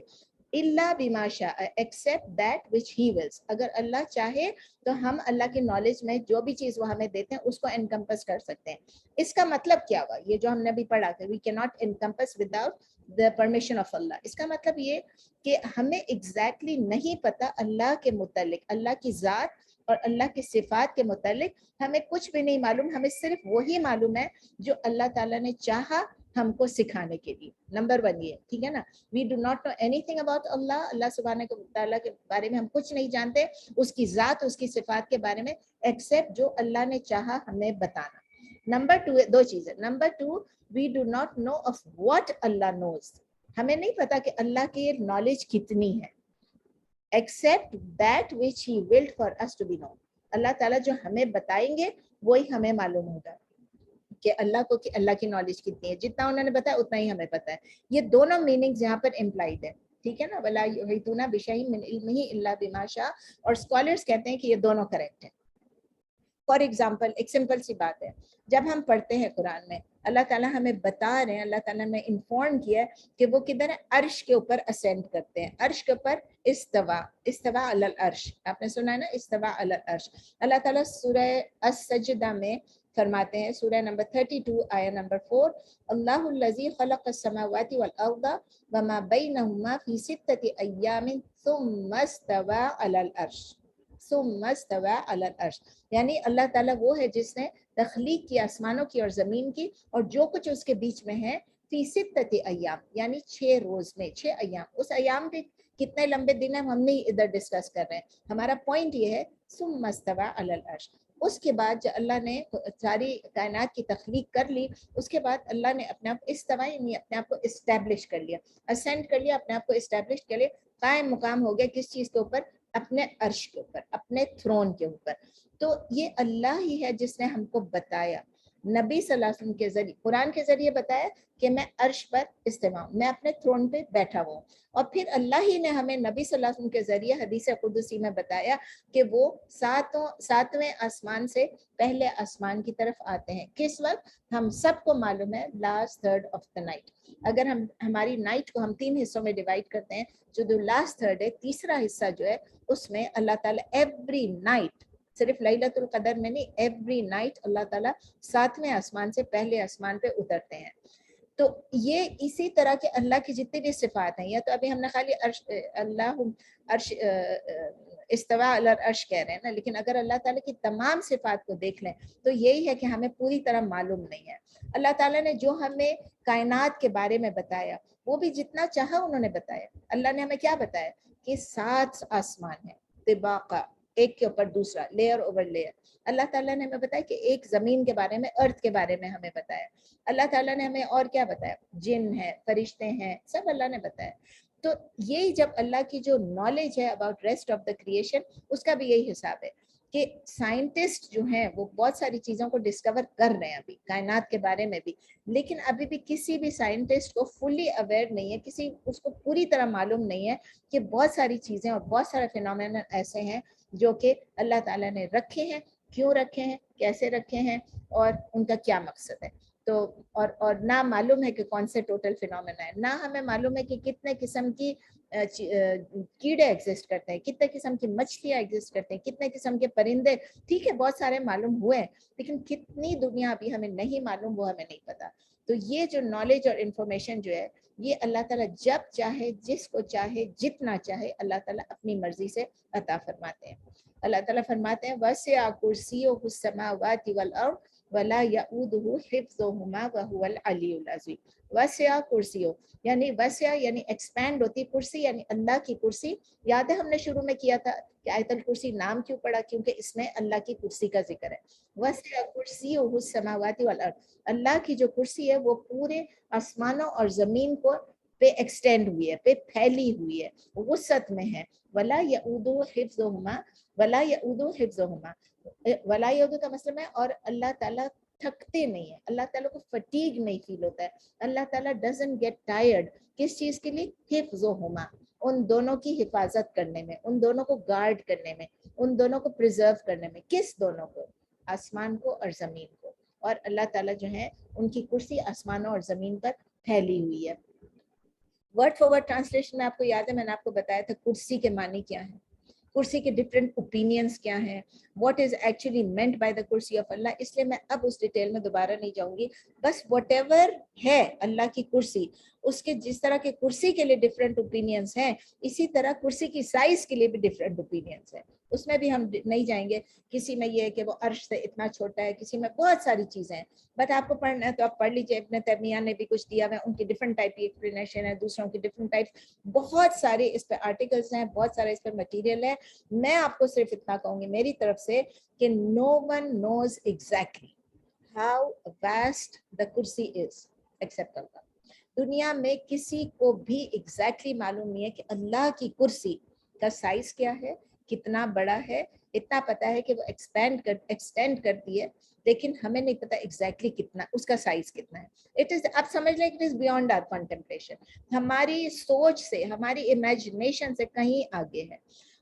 الا بما شاء except that which he wills, اگر اللہ چاہے تو ہم اللہ کی نالج میں جو بھی چیز وہ ہمیں دیتے ہیں اس کو انکمپس کر سکتے ہیں. اس کا مطلب کیا ہوا, یہ جو ہم نے ابھی پڑھا کہ we cannot encompass without the permission of Allah, اس کا مطلب یہ کہ ہمیں ایگزیکٹلی نہیں پتا اللہ کے متعلق, اللہ کی ذات اور اللہ کی صفات کے متعلق ہمیں کچھ بھی نہیں معلوم. ہمیں صرف وہی معلوم ہے جو اللہ تعالیٰ نے چاہا ہم کو سکھانے کے لیے. نمبر 1 یہ, ٹھیک ہے نا, we do not know anything about Allah, اللہ سبحانہ تعالیٰ کے بارے میں ہم کچھ نہیں جانتے, اس کی ذات, اس کی صفات کے بارے میں, ایکسیپٹ جو اللہ نے چاہا ہمیں بتانا. نمبر 2, 2 چیزیں. Number 2, we do not know of what Allah knows, ہمیں نہیں پتا کہ اللہ کی نالج کتنی ہے, except that which he willed for us to be known. اللہ تعالیٰ جو ہمیں بتائیں گے وہی ہمیں معلوم ہوگا کہ اللہ کو, کہ اللہ کی نالج کتنی ہے. جتنا انہوں نے بتایا اتنا ہی ہمیں پتا ہے. یہ دونوں میننگز یہاں پر امپلائڈ ہے, ٹھیک ہے نا, وَلَا يُحِيطُونَ بِشَيْءٍ مِّنْ عِلْمِهِ إِلَّا بِمَا شَاءَ, اور اسکالرس کہتے ہیں کہ یہ دونوں کریکٹ ہیں. فار ایگزامپل, ایک سمپل سی بات ہے, جب ہم پڑھتے ہیں قرآن میں اللہ تعالیٰ ہمیں بتا رہے ہیں, اللہ تعالیٰ نے انفارم کیا ہے کہ وہ کدھر ہے, عرش کے اوپر اسینڈ کرتے ہیں. عرش کے اوپر استوا, استوا علی العرش, آپ نے سنا ہے نا, استوا علی العرش. اللہ تعالیٰ سورہ السجدہ میں فرماتے ہیں, سورہ نمبر 32 آیہ نمبر 4, اللہ الذی خلق السماوات والارض وما بینہما فی 6 ایام ثم استوى علی العرش, ثم استوى علی العرش, یعنی اللہ تعالیٰ وہ ہے جس نے تخلیق کی آسمانوں کی اور زمین کی اور جو کچھ اس کے بیچ میں ہے, فی 6 ایام یعنی 6 روز میں, 6 ایام. اس ایام پہ کتنے لمبے دن ہیں ہم نہیں ادھر ڈسکس کر رہے ہیں, ہمارا پوائنٹ یہ ہے ثم استوى علی العرش. اس کے بعد جب اللہ نے ساری کائنات کی تخلیق کر لی, اس کے بعد اللہ نے اپنے آپ استوا یعنی اپنے آپ کو اسٹیبلش کر لیا, اسینڈ کر لیا, اپنے آپ کو اسٹیبلش کر لیا, قائم مقام ہو گیا. کس چیز کے اوپر؟ اپنے عرش کے اوپر, اپنے تھرون کے اوپر. تو یہ اللہ ہی ہے جس نے ہم کو بتایا, نبی صلی اللہ علیہ وسلم کے ذریعے, قرآن کے ذریعے بتایا کہ میں عرش پر استوا ہوں, میں اپنے تھرون پہ بیٹھا ہوں. اور پھر اللہ ہی نے ہمیں نبی صلی اللہ علیہ وسلم کے ذریعے حدیث قدسی میں بتایا کہ وہ 7ویں آسمان سے پہلے آسمان کی طرف آتے ہیں. کس وقت؟ ہم سب کو معلوم ہے last third of the night. اگر ہم ہماری نائٹ کو ہم 3 حصوں میں ڈیوائڈ کرتے ہیں, جو لاسٹ تھرڈ ہے, تیسرا حصہ جو ہے اس میں اللہ تعالیٰ ایوری نائٹ, صرف لیلۃ القدر میں نہیں, ایوری نائٹ اللہ تعالیٰ 7ویں آسمان سے پہلے آسمان پہ اترتے ہیں. تو یہ اسی طرح کے اللہ کی جتنی بھی صفات ہیں, یا تو ابھی ہم نے خالی اللہ عرش استوا علی العرش کہہ رہے ہیں نا, لیکن اگر اللہ تعالیٰ کی تمام صفات کو دیکھ لیں تو یہی ہے کہ ہمیں پوری طرح معلوم نہیں ہے. اللہ تعالیٰ نے جو ہمیں کائنات کے بارے میں بتایا وہ بھی جتنا چاہا انہوں نے بتایا. اللہ نے ہمیں کیا بتایا کہ 7 آسمان ہیں طباقہ, ایک کے اوپر دوسرا, لیئر اوور لیئر. اللہ تعالیٰ نے ہمیں بتایا کہ ایک زمین کے بارے میں, ارتھ کے بارے میں ہمیں بتایا. اللہ تعالیٰ نے ہمیں اور کیا بتایا, جن ہیں, فرشتے ہیں, سب اللہ نے بتایا. تو یہی جب اللہ کی جو نالج ہے about rest of the creation, اس کا بھی یہی حساب ہے. کہ سائنٹسٹ جو ہیں وہ بہت ساری چیزوں کو ڈسکور کر رہے ہیں ابھی کائنات کے بارے میں بھی, لیکن ابھی بھی کسی بھی سائنٹسٹ کو فلی اویئر نہیں ہے, اس کو پوری طرح معلوم نہیں ہے کہ بہت ساری چیزیں اور بہت سارے فینومینا ایسے ہیں جو کہ اللہ تعالیٰ نے رکھے ہیں, کیوں رکھے ہیں, کیسے رکھے ہیں, اور ان کا کیا مقصد ہے. تو اور نہ معلوم ہے کہ کون سے ٹوٹل فینومینا ہے, نہ ہمیں معلوم ہے کہ کتنے قسم کی کیڑے ایگزسٹ کرتے ہیں, کتنے قسم کی مچھلیاں ایگزسٹ کرتے ہیں, کتنے قسم کے پرندے. ٹھیک ہے بہت سارے معلوم ہوئے ہیں, لیکن کتنی دنیا ابھی ہمیں نہیں معلوم, وہ ہمیں نہیں پتا. تو یہ جو نالج اور انفارمیشن جو ہے یہ اللہ تعالیٰ جب چاہے, جس کو چاہے, جتنا چاہے اللہ تعالیٰ اپنی مرضی سے عطا فرماتے ہیں. اللہ تعالیٰ فرماتے ہیں وَسِعَ كُرْسِيُّهُ السَّمَاوَاتِ وَالْأَرْضَ وَلَا يَئُودُهُ حِفْظُهُمَا وَهُوَ الْعَلِيُّ الْعَظِيمُ. وَسِعَ كُرْسِيُّهُ یعنی وسع یعنی ایکسپینڈ ہوتی, کرسی یعنی اللہ کی کرسی. یاد ہے ہم نے شروع میں کیا تھا کہ آیت الکرسی نام کیوں پڑا, کیونکہ اس میں اللہ کی کرسی کا ذکر ہے. وسع كُرْسِيُّهُ السَّمَاوَاتِ وَالْأَرْضَ, اللہ کی جو کرسی ہے وہ پورے آسمانوں اور زمین کو پہ ایکسٹینڈ ہوئی ہے, پہ پھیلی ہوئی ہے, وسعت میں ہے. وَلَا يَئُودُهُ حِفْظُهُمَا وَلَا يَئُودُهُ حِفْظُهُمَا, وَلَا يَئُودُ کا مطلب ہے اور اللہ تعالیٰ تھکتے نہیں ہیں, اللہ تعالیٰ کو فٹیگ نہیں فیل ہوتا ہے, اللہ تعالیٰ doesn't get tired. کس چیز کے لیے؟ حفظہما, ان دونوں کی حفاظت کرنے میں, ان دونوں کو گارڈ کرنے میں, ان دونوں کو پریزرو کرنے میں. کس دونوں کو؟ آسمان کو اور زمین کو. اور اللہ تعالیٰ جو ہے ان کی کرسی آسمانوں اور زمین پر پھیلی ہوئی ہے. ورڈ فار ورڈ ٹرانسلیشن میں آپ کو یاد ہے میں نے آپ کو بتایا تھا کرسی کے معنی کیا ہے, کرسی کے ڈفرینٹ اوپینینس کیا ہیں, what is actually meant by the کرسی آف اللہ. اس لیے میں اب اس ڈیٹیل میں دوبارہ نہیں جاؤں گی, بس واٹ ایور ہے اللہ کی کرسی, اس کے جس طرح کے کرسی کے لیے ڈفرینٹ اوپینینس ہیں, اسی طرح کرسی کی سائز کے لیے بھی ڈفرینٹ اوپینینس ہیں. اس میں بھی ہم نہیں جائیں گے. کسی میں یہ ہے کہ وہ عرش سے اتنا چھوٹا ہے, کسی میں بہت ساری چیزیں ہیں, بٹ آپ کو پڑھنا ہے تو آپ پڑھ لیجیے. ابن تیمیہ نے بھی کچھ دیا ہے, ان کی ڈفرینٹ ٹائپ کی ایکسپلینیشن ہے, دوسروں کی ڈفرینٹ ٹائپ, بہت سارے اس پہ آرٹیکلس ہیں, بہت سارے اس پہ مٹیریل ہے. میں آپ کو صرف اتنا کہوں گی میری طرف سے کہ no one knows exactly how vast the kursi is except Allah. دنیا میں کسی کو بھی ایگزیکٹلی معلوم نہیں ہے کہ اللہ کی کرسی کا سائز کیا ہے, کتنا بڑا ہے. اتنا پتا ہے کہ وہ ایکسٹینڈ کرتی ہے, لیکن ہمیں نہیں پتا ایگزیکٹلی کتنا اس کا سائز کتنا ہے. اٹ از, آپ سمجھ لیں it is beyond our contemplation, ہماری سوچ سے, ہماری امیجنیشن سے کہیں آگے ہے.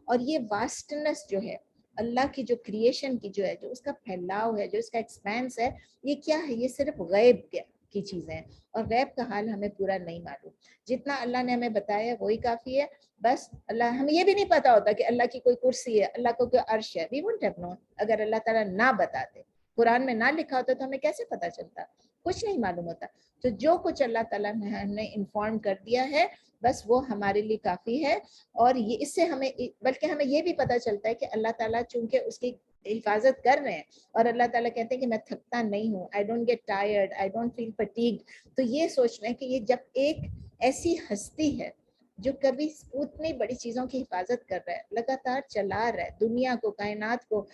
اور یہ واسٹنس جو ہے اللہ کی جو کریشن کی جو ہے, جو اس کا پھیلاؤ ہے, جو اس کا ایکسپینس ہے, یہ کیا ہے؟ یہ صرف غیب کی چیزیں ہیں, اور غیب کا حال ہمیں پورا نہیں معلوم. جتنا اللہ نے ہمیں بتایا ہے وہی کافی ہے. بس اللہ, ہمیں یہ بھی نہیں پتا ہوتا کہ اللہ کی کوئی کرسی ہے, اللہ کو کوئی عرش ہے. وی وونٹ ہیو نون, اگر اللہ تعالیٰ نہ بتاتے, قرآن میں نہ لکھا ہوتا تو ہمیں کیسے پتا چلتا؟ کچھ نہیں معلوم ہوتا. تو جو کچھ اللہ تعالیٰ نے ہمیں انفارم کر دیا ہے بس وہ ہمارے لیے کافی ہے. اور یہ اس سے ہمیں, بلکہ ہمیں یہ بھی پتا چلتا ہے کہ اللہ تعالیٰ چونکہ اس کی حفاظت کر رہے ہیں, اور اللہ تعالیٰ کہتے ہیں کہ میں تھکتا نہیں ہوں, I don't get tired, I don't feel fatigued. تو یہ سوچ رہے ہیں کہ یہ جب ایک ایسی ہستی ہے جو کبھی اتنی بڑی چیزوں کی حفاظت کر رہا ہے, لگاتار چلا رہا ہے دنیا کو, کائنات کو,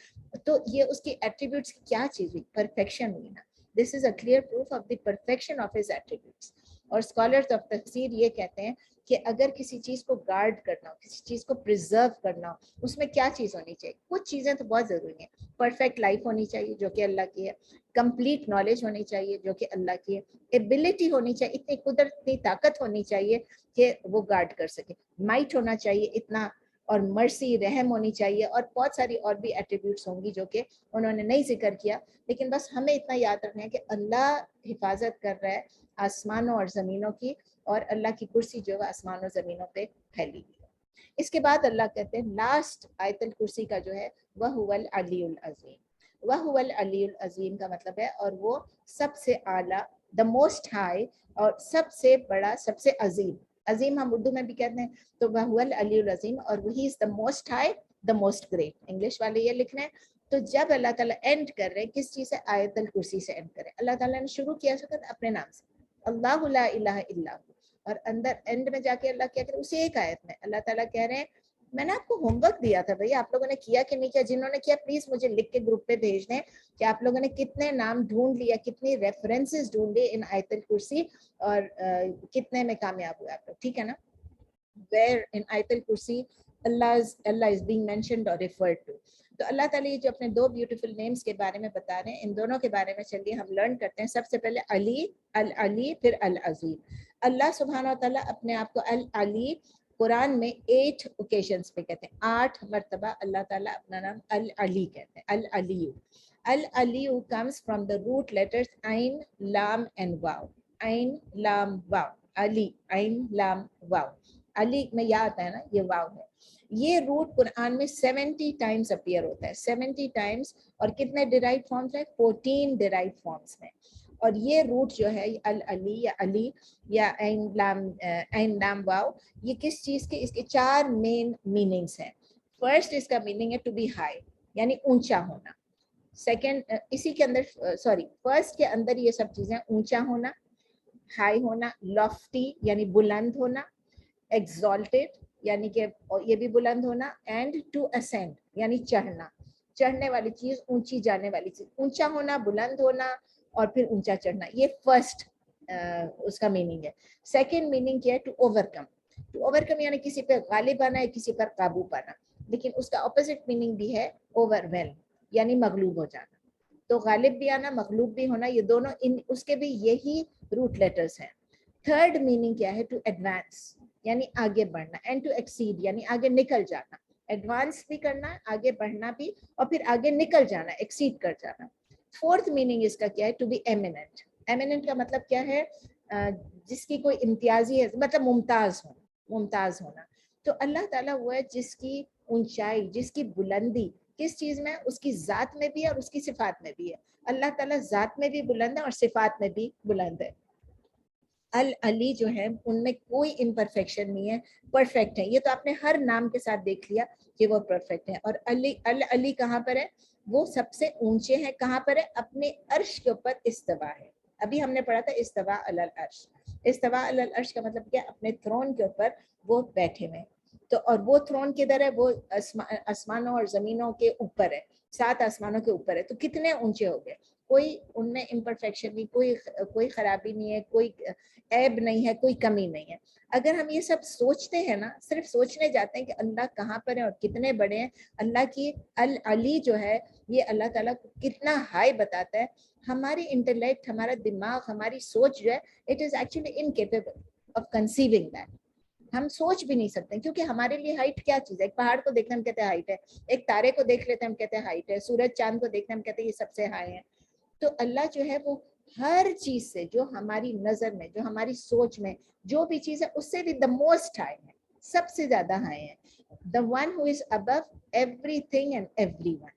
تو یہ اس کی ایٹریبیوٹس کی کیا چیز ہوئی؟ پرفیکشن ہوئی نا. This is a clear proof of the perfection of his attributes. اور اسکالرز آف تفسیر یہ کہتے ہیں کہ اگر کسی چیز کو گارڈ کرنا ہو, کسی چیز کو پریزرو کرنا ہو, اس میں کیا چیز ہونی چاہیے؟ کچھ چیزیں تو بہت ضروری ہیں. پرفیکٹ لائف ہونی چاہیے جو کہ اللہ کی ہے, کمپلیٹ نالج ہونی چاہیے جو کہ اللہ کی ہے, ایبلٹی ہونی چاہیے, اتنی قدرت, اتنی طاقت ہونی چاہیے کہ وہ گارڈ کر سکے, مائٹ ہونا چاہیے اتنا, اور مرسی, رحم ہونی چاہیے, اور بہت ساری اور بھی ایٹریبیوٹس ہوں گی جو کہ انہوں نے نہیں ذکر کیا. لیکن بس ہمیں اتنا یاد رکھنا ہے کہ اللہ حفاظت کر رہا ہے آسمانوں اور زمینوں کی, اور اللہ کی کرسی جو ہے آسمان و زمینوں پہ پھیلی ہوئی ہے. اس کے بعد اللہ کہتے ہیں لاسٹ آیت الکرسی کا جو ہے وَهُوَ الْعَلِيُّ الْعَظِيمُ. وَهُوَ الْعَلِيُّ الْعَظِيمُ کا مطلب ہے اور وہ سب سے اعلیٰ, the most high, اور سب سے بڑا, سب سے عظیم. عظیم ہم اردو میں بھی کہتے ہیں, تو وَهُوَ الْعَلِيُّ الْعَظِيمُ, اور وہی is the most high, the most great. English والے یہ لکھنا ہے. تو جب اللہ تعالیٰ اینڈ کر رہے, کس چیز سے؟ آیت الکرسی سے اینڈ کرے. اللہ تعالیٰ نے شروع کیا اپنے نام سے, اللہ لا الہ الا ہو, اور اندر اینڈ میں جا کے اللہ کیا کرے, اسی ایک آیت میں اللہ تعالیٰ کہہ رہے ہیں میں نے آپ کو ہوم ورک دیا تھا بھائی, آپ لوگوں نے کیا کہ نہیں کیا؟ جنہوں نے کیا پلیز مجھے لکھ کے گروپ پہ بھیج دیں کہ آپ لوگوں نے کتنے نام ڈھونڈ لیا, کتنی ریفرنسز ڈھونڈ لی ان آیت الکرسی, اور کتنے میں کامیاب ہوئے آپ لوگ. ٹھیک ہے نا؟ where in آیت الکرسی Allah is being mentioned or referred to. تو اللہ تعالیٰ یہ جو اپنے دو بیوٹیفل نیمز کے بارے میں بتا رہے ہیں, ان دونوں کے بارے میں چلیے ہم لرن کرتے ہیں. سب سے پہلے علی, العلی, پھر العظیم. اللہ سبحانہ و تعالیٰ اپنے آپ کو العلی قرآن میں 8 اوکیشنز پہ کہتے ہیں, 8 مرتبہ اللہ تعالیٰ اپنا نام العلی کہتے ہیں. العلی, العلی comes from the root letters عین, لام and واو. عین, لام, واو. علی, عین, لام, واو. علی میں یا آتا ہے نا, یہ واو ہے. یہ روٹ قرآن میں 70 ٹائمز اپیئر ہوتا ہے, 70 ٹائمز. اور کتنے ڈیرائیوڈ فارمز ہیں؟ 14 ڈیرائیوڈ فارمز میں. اور یہ روٹ جو ہے العلی یا علی یا عین لام واو, یہ کس چیز کے؟ اس کے 4 مین میننگز ہیں. فرسٹ اس کا میننگ ہے ٹو بی ہائی, یعنی اونچا ہونا. سیکنڈ اسی کے اندر فرسٹ کے اندر یہ سب چیزیں, اونچا ہونا, ہائی ہونا, لافٹی یعنی بلند ہونا, ایگزالٹیڈ یعنی کہ یہ بھی بلند ہونا, اینڈ ٹو اسینڈ یعنی چڑھنا, چڑھنے والی چیز, اونچی جانے والی چیز. اونچا ہونا, بلند ہونا اور پھر اونچا چڑھنا, یہ فرسٹ اس کا میننگ ہے. سیکنڈ میننگ کیا ہے؟ To overcome. To overcome یعنی کسی پہ غالب آنا ہے, کسی پر قابو پانا. لیکن اس کا اپوزٹ میننگ بھی ہے اوور ویلم, یعنی مغلوب ہو جانا. تو غالب بھی آنا, مغلوب بھی ہونا, یہ دونوں اس کے بھی یہی روٹ لیٹرز ہیں. تھرڈ میننگ کیا ہے؟ ٹو ایڈوانس یعنی آگے بڑھنا, اینڈ ٹو ایکسیڈ یعنی آگے نکل جانا. ایڈوانس بھی کرنا, آگے بڑھنا بھی, اور پھر آگے نکل جانا, ایکسیڈ کر جانا. فورتھ میننگ اس کا کیا ہے؟ To be eminent. ایمیننٹ کا مطلب کیا ہے؟ جس کی کوئی امتیازی ہے, مطلب ممتاز ہونا, ممتاز ہونا. تو اللہ تعالیٰ وہ ہے جس کی اونچائی, جس کی بلندی کس چیز میں؟ اس کی ذات میں بھی ہے اور اس کی صفات میں بھی ہے. اللہ تعالیٰ ذات میں بھی بلند ہے اور صفات میں بھی بلند ہے. العلی جو ہے ان میں کوئی امپرفیکشن نہیں ہے, پرفیکٹ ہے. یہ تو آپ نے ہر نام کے ساتھ دیکھ لیا کہ وہ پرفیکٹ ہے. اور العلی کہاں پر ہے؟ وہ سب سے اونچے ہیں. کہاں پر ہے؟ اپنے عرش کے اوپر استوا ہے. ابھی ہم نے پڑھا تھا استوا علی العرش. استوا علی العرش کا مطلب کیا؟ اپنے تھرون کے اوپر وہ بیٹھے ہوئے. تو اور وہ تھرون کدھر ہے؟ وہ آسمانوں اور زمینوں کے اوپر ہے, 7 آسمانوں کے اوپر ہے. تو کتنے اونچے ہو گئے. کوئی ان میں امپرفیکشن نہیں, کوئی خرابی نہیں ہے, کوئی عیب نہیں ہے, کوئی کمی نہیں ہے. اگر ہم یہ سب سوچتے ہیں نا, صرف سوچنے جاتے ہیں کہ اللہ کہاں پر ہے اور کتنے بڑے ہیں, اللہ کی العلی جو ہے یہ اللہ تعالیٰ کو کتنا ہائی بتاتا ہے. ہماری انٹلیکٹ, ہمارا دماغ, ہماری سوچ جو ہے, it is actually incapable of کنسیونگ that. ہم سوچ بھی نہیں سکتے, کیونکہ ہمارے لیے ہائٹ کیا چیز ہے؟ ایک پہاڑ کو دیکھتے ہم کہتے ہیں ہائٹ ہے, ایک تارے کو دیکھ لیتے ہم کہتے ہیں ہائٹ ہے, سورج چاند کو دیکھتے ہم کہتے ہیں یہ سب سے ہائی ہے. تو اللہ جو ہے وہ ہر چیز سے, جو ہماری نظر میں, جو ہماری سوچ میں جو بھی چیز ہے, اس سے بھی the most high ہے, سب سے زیادہ ہائی ہے. the one who is above everything and everyone.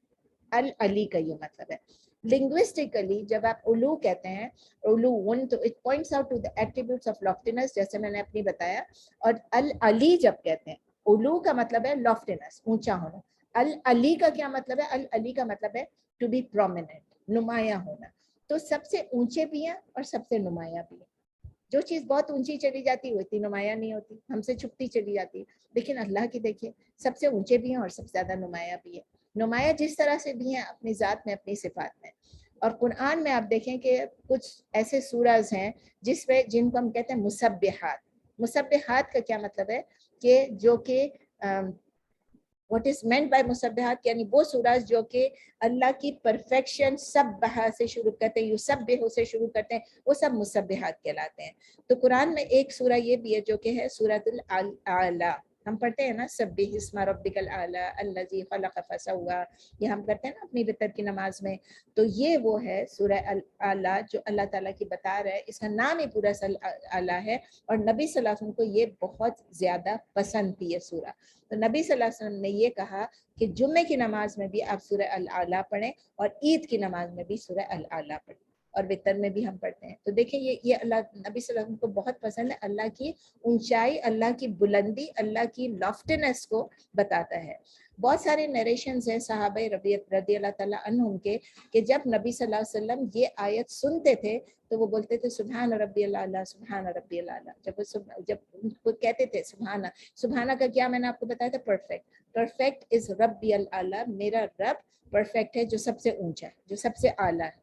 العلی کا یہ مطلب ہے. لنگوسٹیکلی جب آپ علو کہتے ہیں, علوون, تو it points out to the attributes of loftiness, جیسے میں نے اپنی بتایا. اور العلی جب کہتے ہیں, علو کا مطلب ہے loftiness, اونچا ہونا. العلی کا کیا مطلب ہے؟ العلی کا مطلب ہے to be prominent, نمایاں ہونا. تو سب سے اونچے بھی ہیں اور سب سے نمایاں بھی ہیں. جو چیز بہت اونچی چلی جاتی ہے وہ اتنی نمایاں نہیں ہوتی, ہم سے چھپتی چلی جاتی ہے. لیکن اللہ کی دیکھیے, سب سے اونچے بھی ہیں اور سب سے زیادہ نمایاں بھی ہے. نمایاں جس طرح سے بھی ہیں اپنی ذات میں, اپنی صفات میں. اور قرآن میں آپ دیکھیں کہ کچھ ایسے سورز ہیں جن کو ہم کہتے ہیں مسبحات. مسبحات کا کیا مطلب ہے؟ کہ جو کہ what is meant by مسبحات, یعنی وہ سورج جو کہ اللہ کی پرفیکشن سبحہ سے شروع کرتے ہیں, یسبح سے شروع کرتے ہیں, وہ سب مسبحات کہلاتے ہیں. تو قرآن میں ایک سورہ یہ بھی ہے جو کہ ہے سورۃ الاعلی. ہم پڑھتے ہیں نا سبح اسم ربک الاعلی الذی خلق فسوی, یہ ہم کرتے ہیں نا اپنی وتر کی نماز میں. تو یہ وہ ہے سورہ الاعلی جو اللہ تعالیٰ کی بتا رہا ہے. اس کا نام ہی پورا الاعلی ہے, اور نبی صلی اللہ علیہ وسلم کو یہ بہت زیادہ پسند تھی یہ سورہ. تو نبی صلی اللہ علیہ وسلم نے یہ کہا کہ جمعے کی نماز میں بھی آپ سورہ الاعلی پڑھیں, اور عید کی نماز میں بھی سورہ الاعلی پڑھیں, اور وتر میں بھی ہم پڑھتے ہیں. تو دیکھیں یہ اللہ نبی صلی اللہ علیہ وسلم کو بہت پسند ہے. اللہ کی اونچائی, اللہ کی بلندی, اللہ کی لافٹنس کو بتاتا ہے. بہت سارے نریشنز ہیں صحابہ رضی اللہ تعالیٰ عنہم کے, کہ جب نبی صلی اللہ علیہ وسلم یہ آیت سنتے تھے تو وہ بولتے تھے سبحان ربی اللہ, سبحان ربی اللہ. جب وہ کہتے تھے سبحانہ کا کیا میں نے آپ کو بتایا تھا؟ پرفیکٹ از ربی اللہ, میرا رب پرفیکٹ ہے جو سب سے اونچا ہے, جو سب سے اعلیٰ ہے.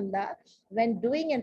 Allah when doing an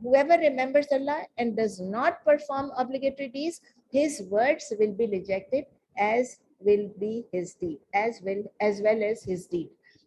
Whoever remembers Allah and does not perform obligatory deeds, his words will be rejected as will be his deed, as well as his deed.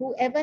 whoever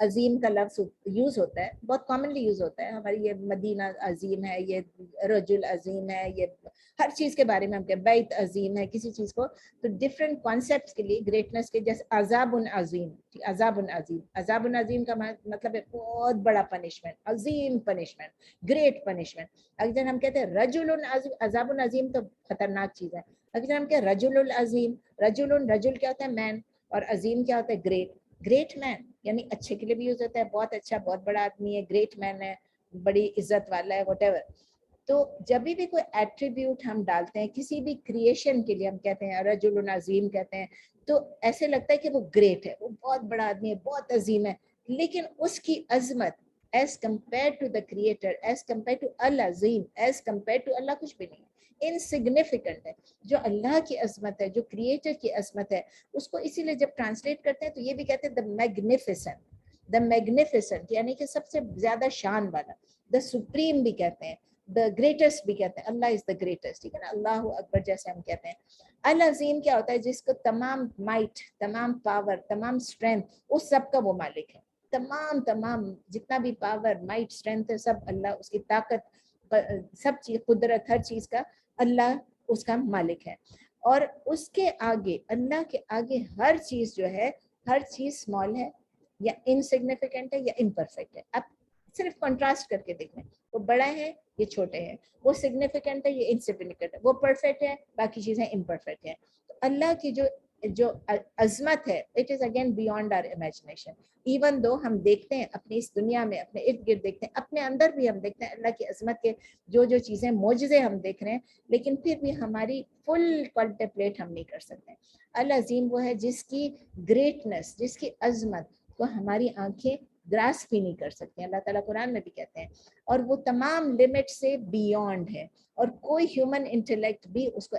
عظیم کا لفظ یوز ہوتا ہے, بہت کامنلی یوز ہوتا ہے. ہماری یہ مدینہ عظیم ہے, یہ رجل عظیم ہے, یہ ہر چیز کے بارے میں ہم کہتے ہیں بیت عظیم ہے کسی چیز کو. تو ڈفرینٹ کانسیپٹس کے لیے گریٹنس کے, جیسے عذاب عظیم, عذاب عظیم, عذاب عظیم کا مطلب ہے بہت بڑا پنشمنٹ, عظیم پنشمنٹ, گریٹ پنشمنٹ. اگر ہم کہتے ہیں رجل عظیم, عذاب عظیم تو خطرناک چیز ہے. اگر ہم کہتے ہیں رجل العظیم, رجل کیا ہوتا ہے مین, اور عظیم کیا ہوتا ہے گریٹ. گریٹ مین یعنی اچھے کے لیے بھی یوز ہوتا ہے, بہت اچھا بہت بڑا آدمی ہے, گریٹ مین ہے, بڑی عزت والا ہے, واٹ ایور. تو جب بھی کوئی ایٹریبیوٹ ہم ڈالتے ہیں کسی بھی کریشن کے لیے, ہم کہتے ہیں رجل عظیم کہتے ہیں, تو ایسے لگتا ہے کہ وہ گریٹ ہے, وہ بہت بڑا آدمی ہے, بہت عظیم ہے. لیکن اس کی عظمت as compare to the creator, as compare to العظیم, ایز کمپیئر ٹو اللہ کچھ بھی نہیں ہے, انسگنیفیکنٹ ہے. جو اللہ کی عظمت ہے, جو کریٹر کی عظمت ہے, اس کو اسی لیے جب ٹرانسلیٹ کرتے ہیں تو یہ بھی کہتے ہیں دا میگنیفیسنٹ, دا میگنیفیسنٹ یعنی کہ سب سے زیادہ شان والا, دا سپریم بھی کہتے ہیں, دا گریٹسٹ بھی کہتے ہیں. اللہ از دا گریٹسٹ, ٹھیک ہے نا, اللہ اکبر جیسے ہم کہتے ہیں. العظیم کیا ہوتا ہے, جس کو تمام مائٹ, تمام پاور, تمام اسٹرینتھ, اس سب کا وہ مالک ہے. تمام جتنا بھی پاور, مائٹ, اسٹرینتھ ہے, سب اللہ, اس کی طاقت, سب چیز, قدرت, ہر چیز کا اللہ اس کا مالک ہے. اور اس کے آگے, اللہ کے آگے ہر چیز جو ہے, ہر چیز اسمال ہے یا انسگنیفیکنٹ ہے یا امپرفیکٹ ہے. اب صرف کنٹراسٹ کر کے دیکھیں, وہ بڑا ہے یہ چھوٹے ہیں, وہ سگنیفیکنٹ ہے یہ انسگنیفیکنٹ ہے, وہ پرفیکٹ ہے باقی چیزیں امپرفیکٹ ہیں. تو اللہ کی جو عظمت ہے, it is again beyond our imagination. Even though ہم دیکھتے ہیں اپنی اس دنیا میں, اپنے ارد گرد دیکھتے ہیں, اپنے اندر بھی ہم دیکھتے ہیں اللہ کی عظمت کے جو چیزیں, معجزے ہم دیکھ رہے ہیں, لیکن پھر بھی ہماری فل کنٹمپلیٹ ہم نہیں کر سکتے. العظیم وہ ہے جس کی گریٹنس, جس کی عظمت کو ہماری آنکھیں گراسپ بھی نہیں کر سکتے. اللہ تعالیٰ قرآن میں بھی کہتے ہیں, اور وہ تمام لمٹ سے بیونڈ ہے, اور کوئی ہیومن انٹلیکٹ بھی اس کو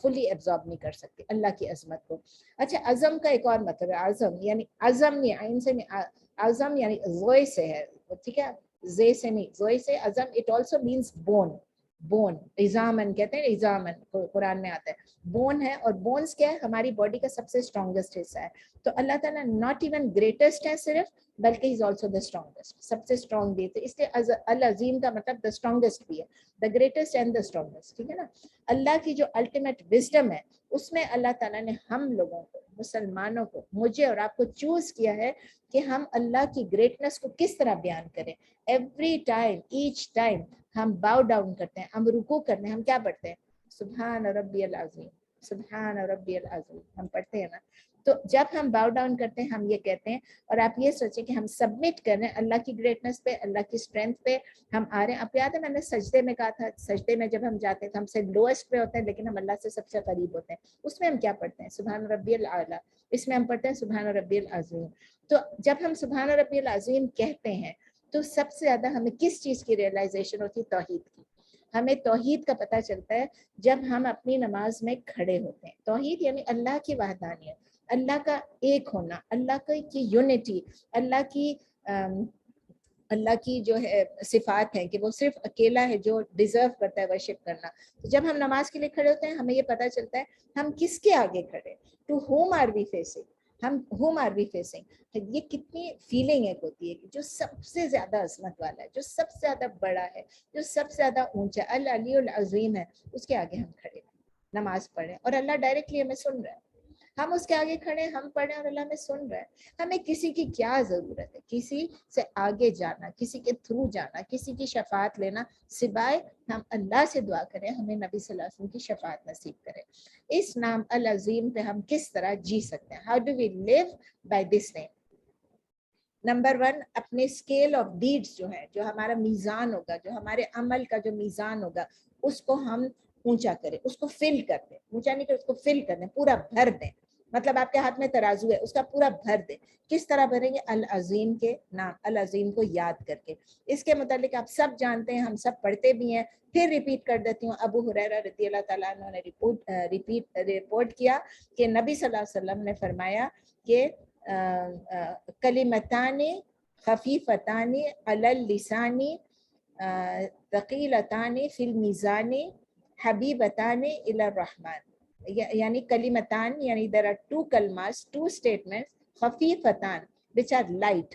فلی ایبزارب نہیں کر سکتے اللہ کی عظمت کو. اچھا, عظم کا ایک اور مطلب ہے, عظم یعنی عظم نہیں, عین سے نہیں, عظم یعنی زوئے سے ہے, ٹھیک ہے, زے سے نہیں, زوئے سے عظم. It also means bone, bone, عظامن کہتے ہیں, عظامن قرآن میں آتا ہے, بون ہے. اور بونز کیا ہے, ہماری باڈی کا سب سے اسٹرانگسٹ حصہ ہے. تو اللہ تعالیٰ ناٹ ایون گریٹسٹ ہے صرف, بلکہ از آلسو دا اسٹرانگسٹ, سب سے اسٹرانگ بھی. تو اس لیے العظیم کا مطلب دا اسٹرانگسٹ بھی ہے, the greatest and the strongest, ٹھیک ہے نا. اللہ کی جو الٹیمیٹ وزڈم ہے, اس میں اللہ تعالیٰ نے ہم لوگوں کو, مسلمانوں کو, مجھے اور آپ کو چوز کیا ہے کہ ہم اللہ کی گریٹنس کو کس طرح بیان کریں. ایوری ٹائم, ایچ ٹائم ہم باؤ ڈاؤن کرتے ہیں, ہم رکوع کرتے ہیں, ہم کیا پڑھتے ہیں, سبحان ربی العظیم, سبحان ربی العظیم, ہم پڑھتے ہیں نا. تو جب ہم باؤ ڈاؤن کرتے ہیں ہم یہ کہتے ہیں, اور آپ یہ سوچیں کہ ہم سبمٹ کر رہے ہیں اللہ کی گریٹنس پہ, اللہ کی اسٹرینتھ پہ ہم آ رہے ہیں. آپ یاد ہے میں نے سجدے میں کہا تھا, سجدے میں جب ہم جاتے ہیں تو ہم سے لوئسٹ پہ ہوتے ہیں, لیکن ہم اللہ سے سب سے قریب ہوتے ہیں. اس میں ہم کیا پڑھتے ہیں, سبحان ربی الاعلیٰ, اس میں ہم پڑھتے ہیں سبحان ربی العظیم. تو جب ہم سبحان ربی العظیم کہتے ہیں تو سب سے زیادہ ہمیں کس چیز کی ریئلائزیشن ہوتی ہے, توحید کی. ہمیں توحید کا پتہ چلتا ہے جب ہم اپنی نماز میں کھڑے ہوتے ہیں. توحید یعنی اللہ کی وحدانیت, اللہ کا ایک ہونا, اللہ کی یونٹی, اللہ کی جو ہے صفات ہیں کہ وہ صرف اکیلا ہے جو ڈیزرو کرتا ہے ورشپ کرنا. تو جب ہم نماز کے لیے کھڑے ہوتے ہیں ہمیں یہ پتہ چلتا ہے ہم کس کے آگے کھڑے, to whom are we facing, ہم ہوم آر وی فیسنگ. یہ کتنی فیلنگ ایک ہوتی ہے کہ جو سب سے زیادہ عظمت والا ہے, جو سب سے زیادہ بڑا ہے, جو سب سے زیادہ اونچا, العلی العظیم ہے, اس کے آگے ہم کھڑے نماز پڑھیں, اور اللہ ڈائریکٹلی ہمیں سن رہا ہے. ہم اس کے آگے کھڑے, ہم پڑھیں اور اللہ ہمیں سن رہا ہے. ہمیں کسی کی کیا ضرورت ہے, کسی سے آگے جانا, کسی کے تھرو جانا, کسی کی شفاعت لینا, سوائے ہم اللہ سے دعا کریں ہمیں نبی صلی اللہ علیہ وسلم کی شفاعت نصیب کرے. اس نام العظیم پہ ہم کس طرح جی سکتے ہیں, how do we live by this name. Number 1, اپنے اسکیل آف ڈیڈس جو ہے, جو ہمارا میزان ہوگا, جو ہمارے عمل کا جو میزان ہوگا, اس کو ہم اونچا کریں, اس کو فل کر دیں, اونچا نہیں کریں, اس کو فل کر دیں, پورا بھر دیں. مطلب آپ کے ہاتھ میں ترازو ہے, اس کا پورا بھر دیں. کس طرح بھریں گے, العظیم کے نام, العظیم کو یاد کر کے. اس کے متعلق آپ سب جانتے ہیں, ہم سب پڑھتے بھی ہیں, پھر ریپیٹ کر دیتی ہوں. ابو ہریرہ رضی اللہ تعالیٰ عنہ نے رپورٹ کیا کہ نبی صلی اللہ علیہ وسلم نے فرمایا کہ کلمتان خفیفتان علی اللسان ثقیلتان فی المیزان حبیبتان الی الرحمن. یعنی کلمتان, یعنی there are two kalmas, two statements, خفیفتان which are light,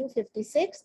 256,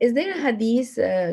is there a hadith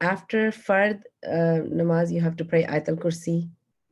after fard namaz you have to pray ayatul kursi?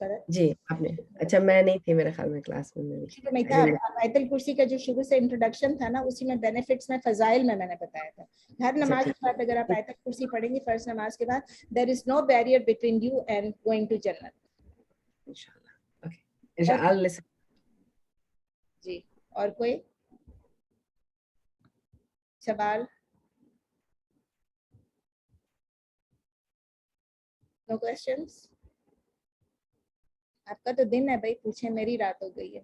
فرق جی آپ نے اچھا میں نہیں تھی میرے خیال میں کلاس میں تو میں کہا آیت الکرسی کا جو شروع سے انٹروڈکشن تھا نا اسی میں بینیفٹس میں فضائل میں نے بتایا تھا. ہر نماز کے بعد اگر آپ آیت الکرسی پڑھیں گے فرض نماز کے بعد there is no barrier between you and going to Jannah. انشاءاللہ اوکے انشاءاللہ. جی اور کوئی سوال؟ No questions? آپ کا تو دن ہے بھائی پوچھیں میری رات ہو گئی ہے.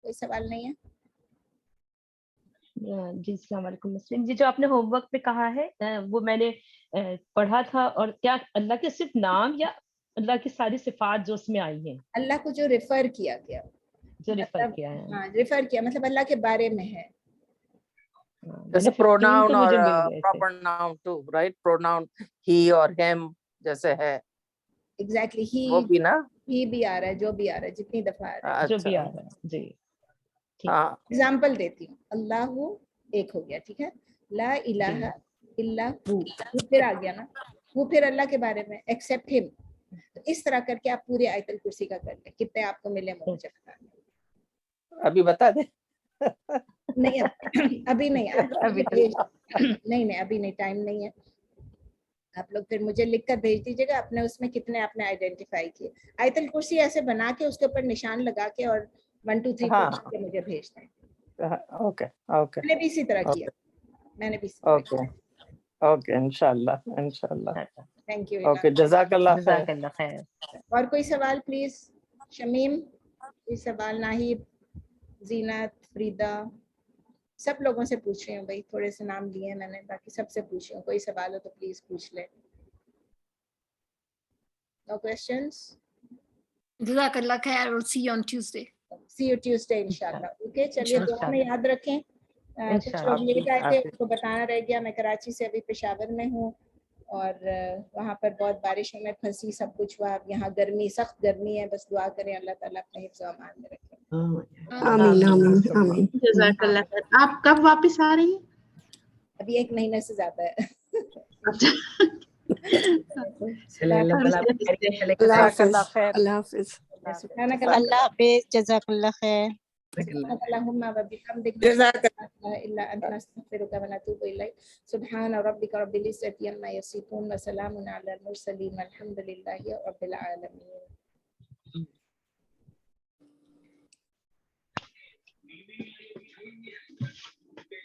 کوئی سوال نہیں ہے؟ جی السلام علیکم مسلم جی. جو آپ نے ہوم ورک پہ کہا ہے وہ میں نے پڑھا تھا, اور کیا اللہ کے صرف نام یا اللہ کی ساری صفات جو اس میں آئی ہیں اللہ کو جو ریفر کیا گیا جو ریفر کیا ہے؟ ہاں ریفر کیا مطلب اللہ کے بارے میں ہے. جیسے pronoun اور proper noun too, right? Pronoun he or him جیسے ہے ایگزیکٹلی وہ بھی نا ہی بھی آ رہا ہے جو بھی آ رہا ہے جتنی دفعہ آ رہا ہے جو بھی آ رہا ہے. جی ہاں اگزامپل دیتی ہوں. اللہ ایک ہو گیا ٹھیک ہے, لا الہ الا ہو وہ پھر آ گیا نا, وہ پھر اللہ کے بارے میں ایکسپٹ ہم. تو اس طرح کر کے آپ پورے آیت الکرسی کا کر لیں. کتنے آپ کو ملے مجھے بتا دیں. ابھی بتا دیں نہیں ابھی نہیں نہیں ابھی نہیں, ٹائم نہیں ہے. آپ لوگ پھر مجھے لکھ کر بھیج دیجیے گا اپنے اس میں کتنے آپ نے آئیڈینٹیفائی کیے. آیت الکرسی ایسے بنا کے اس کے اوپر نشان لگا کے اور 1 2 3 4 کے مجھے بھیج دیں. اوکے اوکے میں نے بھی اسی طرح کیا. میں نے بھی اوکے اوکے انشاءاللہ انشاءاللہ. Thank you. اوکے جزاک اللہ خیر. جزاک اللہ خیر. اور کوئی سوال پلیز؟ شمیم کوئی سوال؟ ناہید, زینت, فریدہ, سب لوگوں سے پوچھ رہی ہوں بھائی, تھوڑے سے نام لیے ہیں میں نے, باقی سب سے پوچھ رہی ہوں. کوئی سوال ہو تو پلیز پوچھ لیں. No questions? جزاک اللہ خیر. We'll see you on Tuesday. See you Tuesday انشاءاللہ. اوکے چلیے دعا میں یاد رکھیں. کچھ لوگ لیٹ آئے تھے اس کو بتانا رہ گیا. میں کراچی سے ابھی پشاور میں ہوں اور وہاں پر بہت بارشوں میں پھنسی, سب کچھ ہوا. یہاں گرمی, سخت گرمی ہے. بس دعا کریں اللہ تعالیٰ اپنے حفظ و امان میں رکھیں. آمین آمین آمین. جزاک اللہ خیر. آپ کب واپس آ رہی ہیں؟ ابھی 1 مہینے سے زیادہ ہے. اللہ حافظ. اللہ حافظ. اللہ حافظ. جزاک اللہ خیر. اللهم وبحمدك جزاك لا اله الا انت نستغفرك ونتوب اليك. سبحان ربك رب العزة عما يصفون وسلام على المرسلين والحمد لله رب العالمين.